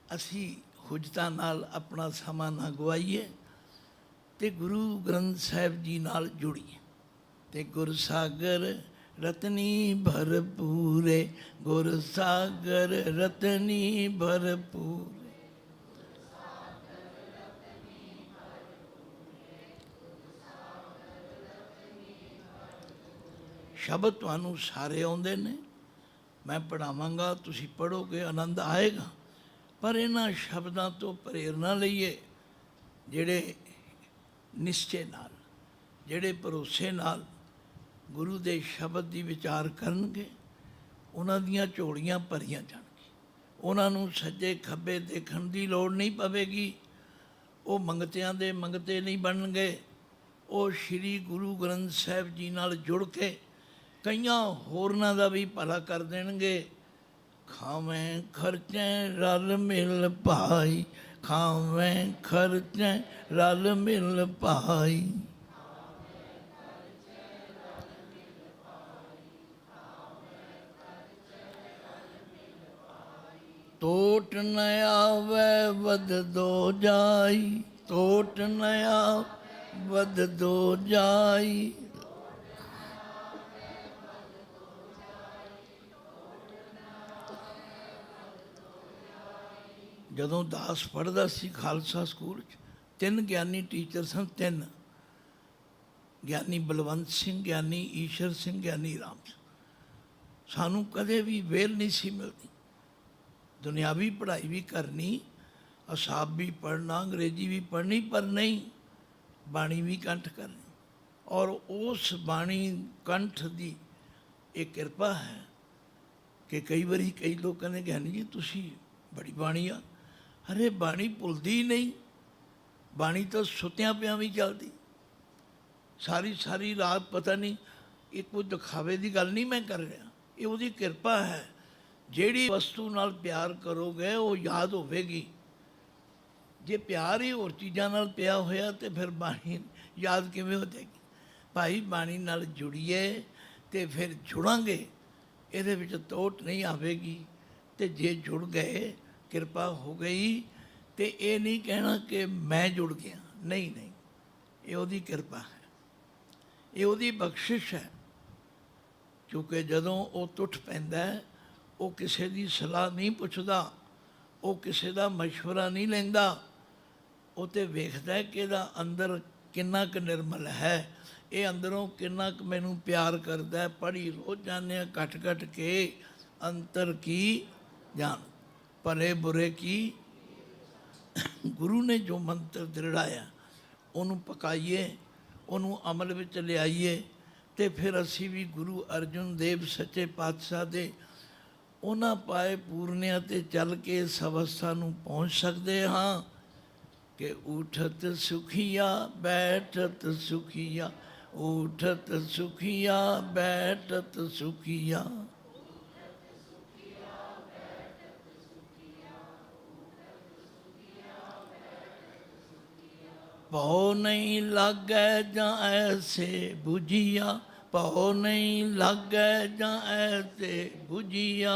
ਅਸੀਂ ਹੁਜਤਾਂ ਨਾਲ ਆਪਣਾ ਸਮਾਂ ਨਾ ਗਵਾਈਏ ਅਤੇ ਗੁਰੂ ਗ੍ਰੰਥ ਸਾਹਿਬ ਜੀ ਨਾਲ ਜੁੜੀਏ। ਅਤੇ ਗੁਰਸਾਗਰ ਰਤਨੀ ਭਰਪੂਰੇ, ਗੁਰਸਾਗਰ ਰਤਨੀ ਭਰਪੂਰੇ। ਸ਼ਬਦ ਤੁਹਾਨੂੰ ਸਾਰੇ ਆਉਂਦੇ ਨੇ, ਮੈਂ ਪੜ੍ਹਾਵਾਂਗਾ, ਤੁਸੀਂ ਪੜ੍ਹੋਗੇ, ਆਨੰਦ ਆਏਗਾ। ਪਰ ਇਹਨਾਂ ਸ਼ਬਦਾਂ ਤੋਂ ਪ੍ਰੇਰਨਾ ਲਈਏ ਜਿਹੜੇ ਨਿਸ਼ਚੇ ਨਾਲ, ਜਿਹੜੇ ਭਰੋਸੇ ਨਾਲ ਗੁਰੂ ਦੇ ਸ਼ਬਦ ਦੀ ਵਿਚਾਰ ਕਰਨਗੇ, ਉਹਨਾਂ ਦੀਆਂ ਝੋਲੀਆਂ ਭਰੀਆਂ ਜਾਣਗੀਆਂ। ਉਹਨਾਂ ਨੂੰ ਸੱਜੇ ਖੱਬੇ ਦੇਖਣ ਦੀ ਲੋੜ ਨਹੀਂ ਪਵੇਗੀ। ਉਹ ਮੰਗਤਿਆਂ ਦੇ ਮੰਗਤੇ ਨਹੀਂ ਬਣਨਗੇ। ਉਹ ਸ਼੍ਰੀ ਗੁਰੂ ਗ੍ਰੰਥ ਸਾਹਿਬ ਜੀ ਨਾਲ ਜੁੜ ਕੇ ਕਈਆਂ ਹੋਰਨਾਂ ਦਾ ਵੀ ਭਲਾ ਕਰ ਦੇਣਗੇ। ਖਾਵੇਂ ਖਰਚੇ ਰਲ ਮਿਲ ਭਾਈ, ਖਾਵੇਂ ਖਰਚੇ ਰਲ ਮਿਲ ਭਾਈ। ਟੋਟ ਨ ਆਵੇ ਵਧ ਦੋ ਜਾਈ, ਟੋਟ ਨ ਆਵੇ बद दो जाई। ਜਦੋਂ ਦਾਸ ਪੜ੍ਹਦਾ ਸੀ ਖਾਲਸਾ ਸਕੂਲ 'ਚ, 3 ਗਿਆਨੀ ਟੀਚਰ ਸਨ। 3 ਗਿਆਨੀ ਬਲਵੰਤ ਸਿੰਘ, ਗਿਆਨੀ ਈਸ਼ਰ ਸਿੰਘ, ਗਿਆਨੀ ਰਾਮ ਸਿੰਘ। ਸਾਨੂੰ ਕਦੇ ਵੀ ਵੇਲ ਨਹੀਂ ਸੀ ਮਿਲਦੀ। ਦੁਨਿਆਵੀ ਪੜ੍ਹਾਈ ਵੀ ਕਰਨੀ, ਅਸਾਬ ਵੀ ਪੜ੍ਹਨਾ, ਅੰਗਰੇਜ਼ੀ ਵੀ ਪੜ੍ਹਨੀ, ਪਰ ਨਹੀਂ ਬਾਣੀ ਵੀ ਕੰਠ ਕਰਨੀ। ਔਰ ਉਸ ਬਾਣੀ ਕੰਠ ਦੀ ਇਹ ਕਿਰਪਾ ਹੈ ਕਿ ਕਈ ਵਾਰੀ ਕਈ ਲੋਕ ਕਹਿੰਦੇ ਗਿਆਨੀ ਜੀ ਤੁਸੀਂ ਬੜੀ ਬਾਣੀ ਆ। ਅਰੇ ਬਾਣੀ ਭੁੱਲਦੀ ਨਹੀਂ, ਬਾਣੀ ਤਾਂ ਸੁੱਤਿਆਂ ਪਿਆਂ ਵੀ ਚੱਲਦੀ। ਸਾਰੀ ਸਾਰੀ ਰਾਤ ਪਤਾ ਨਹੀਂ, ਇਹ ਕੋਈ ਦਿਖਾਵੇ ਦੀ ਗੱਲ ਨਹੀਂ ਮੈਂ ਕਰ ਰਿਹਾ, ਇਹ ਉਹਦੀ ਕਿਰਪਾ ਹੈ। ਜਿਹੜੀ ਵਸਤੂ ਨਾਲ ਪਿਆਰ ਕਰੋਗੇ ਉਹ ਯਾਦ ਹੋਵੇਗੀ। ਜੇ ਪਿਆਰ ਹੀ ਹੋਰ ਚੀਜ਼ਾਂ ਨਾਲ ਪਿਆ ਹੋਇਆ ਤੇ ਫਿਰ ਬਾਣੀ ਯਾਦ ਕਿਵੇਂ ਹੋ ਜਾਏਗੀ? ਭਾਈ ਬਾਣੀ ਨਾਲ ਜੁੜੀਏ ਤੇ ਫਿਰ ਜੁੜਾਂਗੇ, ਇਹਦੇ ਵਿੱਚ ਤੋਟ ਨਹੀਂ ਆਵੇਗੀ। ਤੇ ਜੇ ਜੁੜ ਗਏ, ਕਿਰਪਾ ਹੋ ਗਈ, ਤੇ ਇਹ ਨਹੀਂ ਕਹਿਣਾ ਕਿ ਮੈਂ ਜੁੜ ਗਿਆ, ਨਹੀਂ ਨਹੀਂ, ਇਹ ਉਹਦੀ ਕਿਰਪਾ ਹੈ, ਇਹ ਉਹਦੀ ਬਖਸ਼ਿਸ਼ ਹੈ। ਕਿਉਂਕਿ ਜਦੋਂ ਉਹ ਟੁੱਟ ਪੈਂਦਾ, ਉਹ ਕਿਸੇ ਦੀ ਸਲਾਹ ਨਹੀਂ ਪੁੱਛਦਾ, ਉਹ ਕਿਸੇ ਦਾ ਮਸ਼ਵਰਾ ਨਹੀਂ ਲੈਂਦਾ। ਉਹ ਤਾਂ ਵੇਖਦਾ ਕਿ ਇਹਦਾ ਅੰਦਰ ਕਿੰਨਾ ਕੁ ਨਿਰਮਲ ਹੈ, ਇਹ ਅੰਦਰੋਂ ਕਿੰਨਾ ਕੁ ਮੈਨੂੰ ਪਿਆਰ ਕਰਦਾ। ਪੜ੍ਹੀ ਰੋਜ਼ ਜਾਂਦੇ ਹਾਂ ਘਟ ਘਟ ਕੇ, ਅੰਤਰ ਕੀ ਜਾਣ ਭਲੇ ਬੁਰੇ ਕੀ। ਗੁਰੂ ਨੇ ਜੋ ਮੰਤਰ ਦ੍ਰਿੜਾਇਆ ਉਹਨੂੰ ਪਕਾਈਏ, ਉਹਨੂੰ ਅਮਲ ਵਿੱਚ ਲਿਆਈਏ, ਤੇ ਫਿਰ ਅਸੀਂ ਵੀ ਗੁਰੂ ਅਰਜਨ ਦੇਵ ਸੱਚੇ ਪਾਤਸ਼ਾਹ ਦੇ ਉਹਨਾਂ ਪਾਏ ਪੂਰਨਿਆਂ 'ਤੇ ਚੱਲ ਕੇ ਇਸ ਅਵਸਥਾ ਨੂੰ ਪਹੁੰਚ ਸਕਦੇ ਹਾਂ ਕਿ ਉਠਤ ਸੁਖੀਆ ਬੈਠਤ ਸੁਖੀਆ, ਉਠਤ ਸੁਖੀਆ ਬੈਠਤ ਸੁਖੀਆ। ਭਉ ਨਹੀਂ ਲਾਗੈ ਜਾਂ ਐਸੇ ਬੁਝੀਆ, ਭਉ ਨਹੀਂ ਲਾਗੈ ਜਾਂ ਐਸੇ ਬੁਝੀਆ।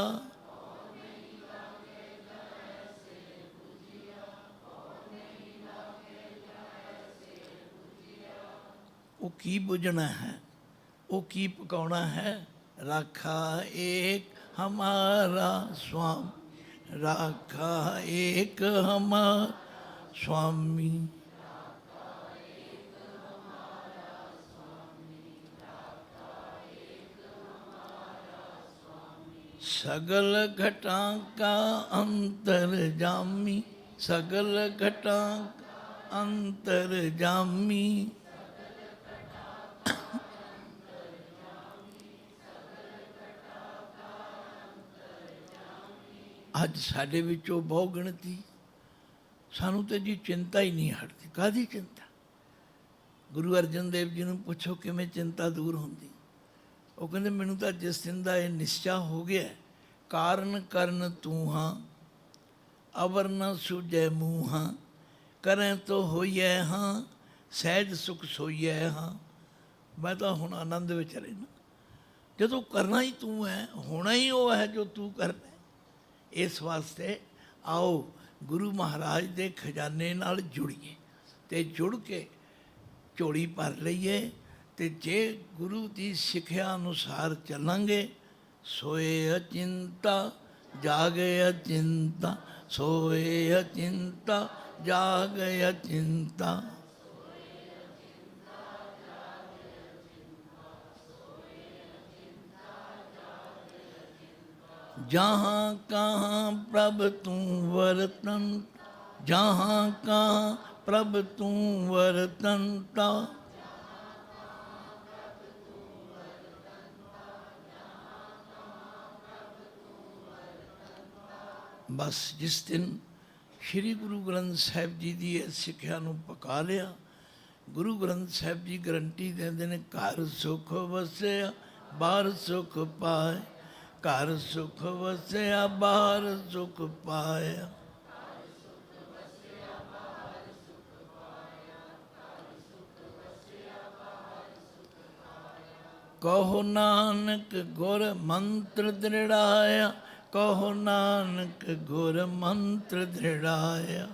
ਉਹ ਕੀ ਬੁਝਣਾ ਹੈ, ਉਹ ਕੀ ਪਕਾਉਣਾ ਹੈ? ਰਾਖਾ ਏਕ ਹਮਾਰਾ स्वामी, राखा एक हमारा स्वामी। सगल घटा का अंतर जामी, सगल घटा अंतर जामी। ਅੱਜ ਸਾਡੇ ਵਿੱਚੋਂ ਬਹੁ ਗਿਣਤੀ, ਸਾਨੂੰ ਤਾਂ ਜੀ ਚਿੰਤਾ ਹੀ ਨਹੀਂ ਹਟਦੀ। ਕਾਹਦੀ ਚਿੰਤਾ? ਗੁਰੂ ਅਰਜਨ ਦੇਵ ਜੀ ਨੂੰ ਪੁੱਛੋ ਕਿਵੇਂ ਚਿੰਤਾ ਦੂਰ ਹੁੰਦੀ। ਉਹ ਕਹਿੰਦੇ ਮੈਨੂੰ ਤਾਂ ਜਿਸ ਦਿਨ ਦਾ ਇਹ ਨਿਸ਼ਚਾ ਹੋ ਗਿਆ, ਕਾਰਨ ਕਰਨ ਤੂੰ ਹਾਂ, ਅਵਰ ਨ ਸੂਝੈ ਮੂੰਹ ਹਾਂ, ਕਰੈ ਤੋ ਹੋਈਐ ਹਾਂ, ਸਹਿਜ ਸੁਖ ਸੋਈਐ ਹਾਂ। ਮੈਂ ਤਾਂ ਹੁਣ ਆਨੰਦ ਵਿੱਚ ਰਹਿਣਾ। ਜਦੋਂ ਕਰਨਾ ਹੀ ਤੂੰ ਹੈ, ਹੋਣਾ ਹੀ ਉਹ ਹੈ ਜੋ ਤੂੰ ਕਰਨਾ। ਇਸ ਵਾਸਤੇ ਆਓ ਗੁਰੂ ਮਹਾਰਾਜ ਦੇ ਖਜ਼ਾਨੇ ਨਾਲ ਜੁੜੀਏ, ਅਤੇ ਜੁੜ ਕੇ ਝੋਲੀ ਭਰ ਲਈਏ। ਅਤੇ ਜੇ ਗੁਰੂ ਦੀ ਸਿੱਖਿਆ ਅਨੁਸਾਰ ਚੱਲਾਂਗੇ, ਸੋਏ ਅਚਿੰਤਾ ਜਾਗੇ ਅਚਿੰਤਾ, ਸੋਏ ਅਚਿੰਤਾ ਜਾਗੇ ਅਚਿੰਤਾ। जहाँ कहाँ प्रभ तू वर्तन, जहाँ कहाँ प्रभ तू वर्तनता। बस जिस दिन श्री गुरु ग्रंथ साहिब जी की सिक्ख्या नूं पका लिया, गुरु ग्रंथ साहिब जी गारंटी देंदे ने, घर सुख वसिया बाहर सुख पाए, घर सुख वसिया बाहर सुख पाया। कहो नानक गुर मंत्र दृढ़ाया, कहो नानक गुर मंत्र दृढ़ाया।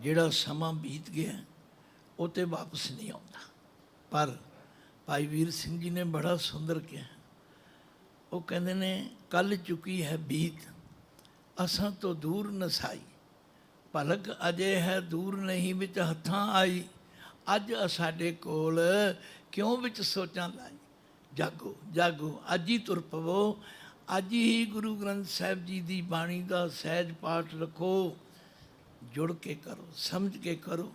ਜਿਹੜਾ ਸਮਾਂ ਬੀਤ ਗਿਆ ਉਹ ਤੇ ਵਾਪਸ ਨਹੀਂ ਆਉਂਦਾ। ਪਰ ਭਾਈ ਵੀਰ ਸਿੰਘ ਜੀ ਨੇ ਬੜਾ ਸੁੰਦਰ ਕਿਹਾ, ਉਹ ਕਹਿੰਦੇ ਨੇ ਕੱਲ ਚੁੱਕੀ ਹੈ ਬੀਤ ਅਸਾਂ ਤੋਂ ਦੂਰ ਨਸਾਈ, ਭਲਕ ਅਜੇ ਹੈ ਦੂਰ ਨਹੀਂ ਵਿੱਚ ਹੱਥਾਂ ਆਈ, ਅੱਜ ਸਾਡੇ ਕੋਲ ਕਿਉਂ ਵਿੱਚ ਸੋਚਾਂ ਲਾਈ। ਜਾਗੋ ਜਾਗੋ ਅੱਜ ਹੀ ਤੁਰ ਪਵੋ, ਅੱਜ ਹੀ ਗੁਰੂ ਗ੍ਰੰਥ ਸਾਹਿਬ ਜੀ ਦੀ ਬਾਣੀ ਦਾ ਸਹਿਜ ਪਾਠ ਰੱਖੋ, ਜੁੜ ਕੇ ਕਰੋ, ਸਮਝ ਕੇ ਕਰੋ।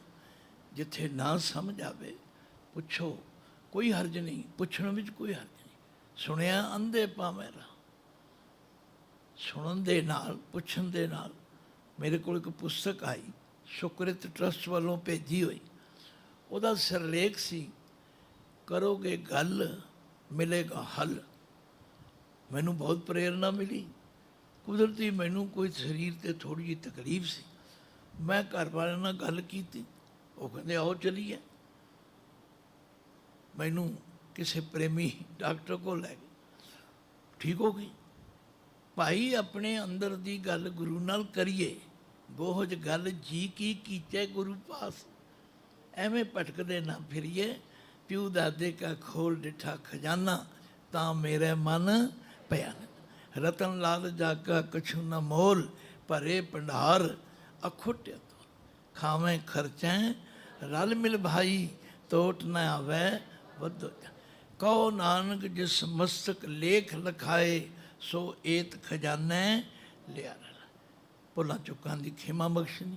ਜਿੱਥੇ ਨਾ ਸਮਝ ਆਵੇ ਪੁੱਛੋ, ਕੋਈ ਹਰਜ ਨਹੀਂ, ਪੁੱਛਣ ਵਿੱਚ ਕੋਈ ਹਰਜ ਨਹੀਂ। ਸੁਣਿਆ ਅੰਧੇ ਭਾਵੇਂ ਰਾਹ, ਸੁਣਨ ਦੇ ਨਾਲ ਪੁੱਛਣ ਦੇ ਨਾਲ। ਮੇਰੇ ਕੋਲ ਇੱਕ ਪੁਸਤਕ ਆਈ ਸੁਕ੍ਰਿਤ ਟਰਸਟ ਵੱਲੋਂ ਭੇਜੀ ਹੋਈ, ਉਹਦਾ ਸਿਰਲੇਖ ਸੀ ਕਰੋਗੇ ਗੱਲ ਮਿਲੇਗਾ ਹੱਲ। ਮੈਨੂੰ ਬਹੁਤ ਪ੍ਰੇਰਨਾ ਮਿਲੀ। ਕੁਦਰਤੀ ਮੈਨੂੰ ਕੋਈ ਸਰੀਰ 'ਤੇ ਥੋੜ੍ਹੀ ਜਿਹੀ ਤਕਲੀਫ ਸੀ। ਮੈਂ ਘਰ ਵਾਲਿਆਂ ਨਾਲ ਗੱਲ ਕੀਤੀ, ਉਹ ਕਹਿੰਦੇ ਆਓ ਚਲੀਏ। ਮੈਨੂੰ ਕਿਸੇ ਪ੍ਰੇਮੀ ਡਾਕਟਰ ਕੋਲ ਲੈ ਗਏ, ਠੀਕ ਹੋ ਗਈ। ਭਾਈ ਆਪਣੇ ਅੰਦਰ ਦੀ ਗੱਲ ਗੁਰੂ ਨਾਲ ਕਰੀਏ, ਬੋਝ ਗੱਲ ਜੀ ਕੀ ਕੀਚੇ ਗੁਰੂ ਪਾਸ। ਐਵੇਂ ਭਟਕਦੇ ਨਾ ਫਿਰੀਏ, ਪਿਓ ਦਾਦੇ ਕਾ ਖੋਲ ਡਿਠਾ ਖਜ਼ਾਨਾ, ਤਾਂ ਮੇਰੇ ਮਨ ਪਿਆ। ਰਤਨ ਲਾਲ ਜਾਗਾ ਕਛੂ ਨਾ ਮੋਲ, ਭਰੇ ਭੰਡਾਰ ਅਖੁੱਟਿਆ ਤੋਲ। ਖਾਵੇਂ ਖਰਚੈਂ ਰਲ ਮਿਲ ਭਾਈ, ਤੋਟ ਨਾ ਆਵੇ ਵੱਧੋ ਜਾ। ਕਹੋ ਨਾਨਕ ਜਿਸ ਮਸਤਕ ਲੇਖ ਲਿਖਾਏ, ਸੋ ਏਤ ਖਜ਼ਾਨੇ ਲਿਆ। ਭੁੱਲਾਂ ਚੁੱਕਾਂ ਦੀ ਖਿਮਾ ਬਖਸ਼ਣੀ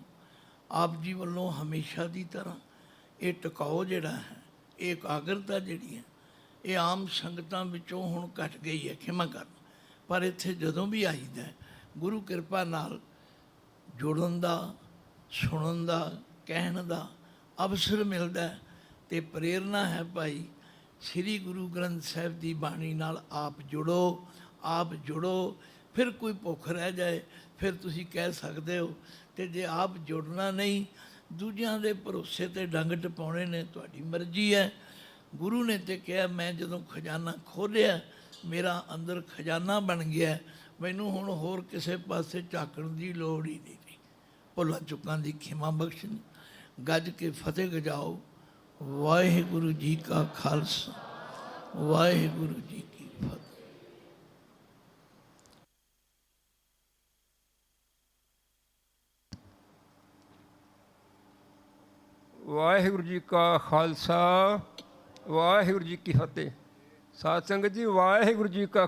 ਆਪ ਜੀ ਵੱਲੋਂ ਹਮੇਸ਼ਾ ਦੀ ਤਰ੍ਹਾਂ। ਇਹ ਟਿਕਾਓ ਜਿਹੜਾ ਹੈ, ਇਹ ਇਕਾਗਰਤਾ ਜਿਹੜੀ ਹੈ, ਇਹ ਆਮ ਸੰਗਤਾਂ ਵਿੱਚੋਂ ਹੁਣ ਘਟ ਗਈ ਹੈ, ਖਿਮਾ ਕਰਨਾ। ਪਰ ਇੱਥੇ ਜਦੋਂ ਵੀ ਆਈਦਾ ਗੁਰੂ ਕਿਰਪਾ ਨਾਲ ਜੁੜਨ ਦਾ, ਸੁਣਨ ਦਾ, ਕਹਿਣ ਦਾ ਅਵਸਰ ਮਿਲਦਾ ਅਤੇ ਪ੍ਰੇਰਨਾ ਹੈ ਭਾਈ ਸ੍ਰੀ ਗੁਰੂ ਗ੍ਰੰਥ ਸਾਹਿਬ ਦੀ ਬਾਣੀ ਨਾਲ ਆਪ ਜੁੜੋ, ਆਪ ਜੁੜੋ। ਫਿਰ ਕੋਈ ਭੁੱਖ ਰਹਿ ਜਾਏ ਫਿਰ ਤੁਸੀਂ ਕਹਿ ਸਕਦੇ ਹੋ, ਅਤੇ ਜੇ ਆਪ ਜੁੜਨਾ ਨਹੀਂ, ਦੂਜਿਆਂ ਦੇ ਭਰੋਸੇ 'ਤੇ ਡੰਗ ਟਪਾਉਣੇ ਨੇ, ਤੁਹਾਡੀ ਮਰਜ਼ੀ ਹੈ। ਗੁਰੂ ਨੇ ਤਾਂ ਕਿਹਾ ਮੈਂ ਜਦੋਂ ਖਜ਼ਾਨਾ ਖੋਲ੍ਹਿਆ ਮੇਰਾ ਅੰਦਰ ਖਜ਼ਾਨਾ ਬਣ ਗਿਆ, ਮੈਨੂੰ ਹੁਣ ਹੋਰ ਕਿਸੇ ਪਾਸੇ ਝਾਕਣ ਦੀ ਲੋੜ ਹੀ ਨਹੀਂ ਰਹੀ। ਭੁੱਲਾਂ ਚੁੱਕਾਂ ਦੀ ਖਿਮਾ ਬਖਸ਼ਣੀ, ਗੱਜ ਕੇ ਫਤਿਹ ਗਜਾਓ। ਵਾਹਿਗੁਰੂ ਜੀ ਕਾ ਖਾਲਸਾ, ਵਾਹਿਗੁਰੂ ਜੀ ਕੀ ਫਤਿਹ। ਵਾਹਿਗੁਰੂ ਜੀ ਕਾ ਖਾਲਸਾ, ਵਾਹਿਗੁਰੂ ਜੀ ਕੀ ਫਤਿਹ। ਸਾਧ ਸੰਗਤ ਜੀ, ਵਾਹਿਗੁਰੂ ਜੀ ਕਾ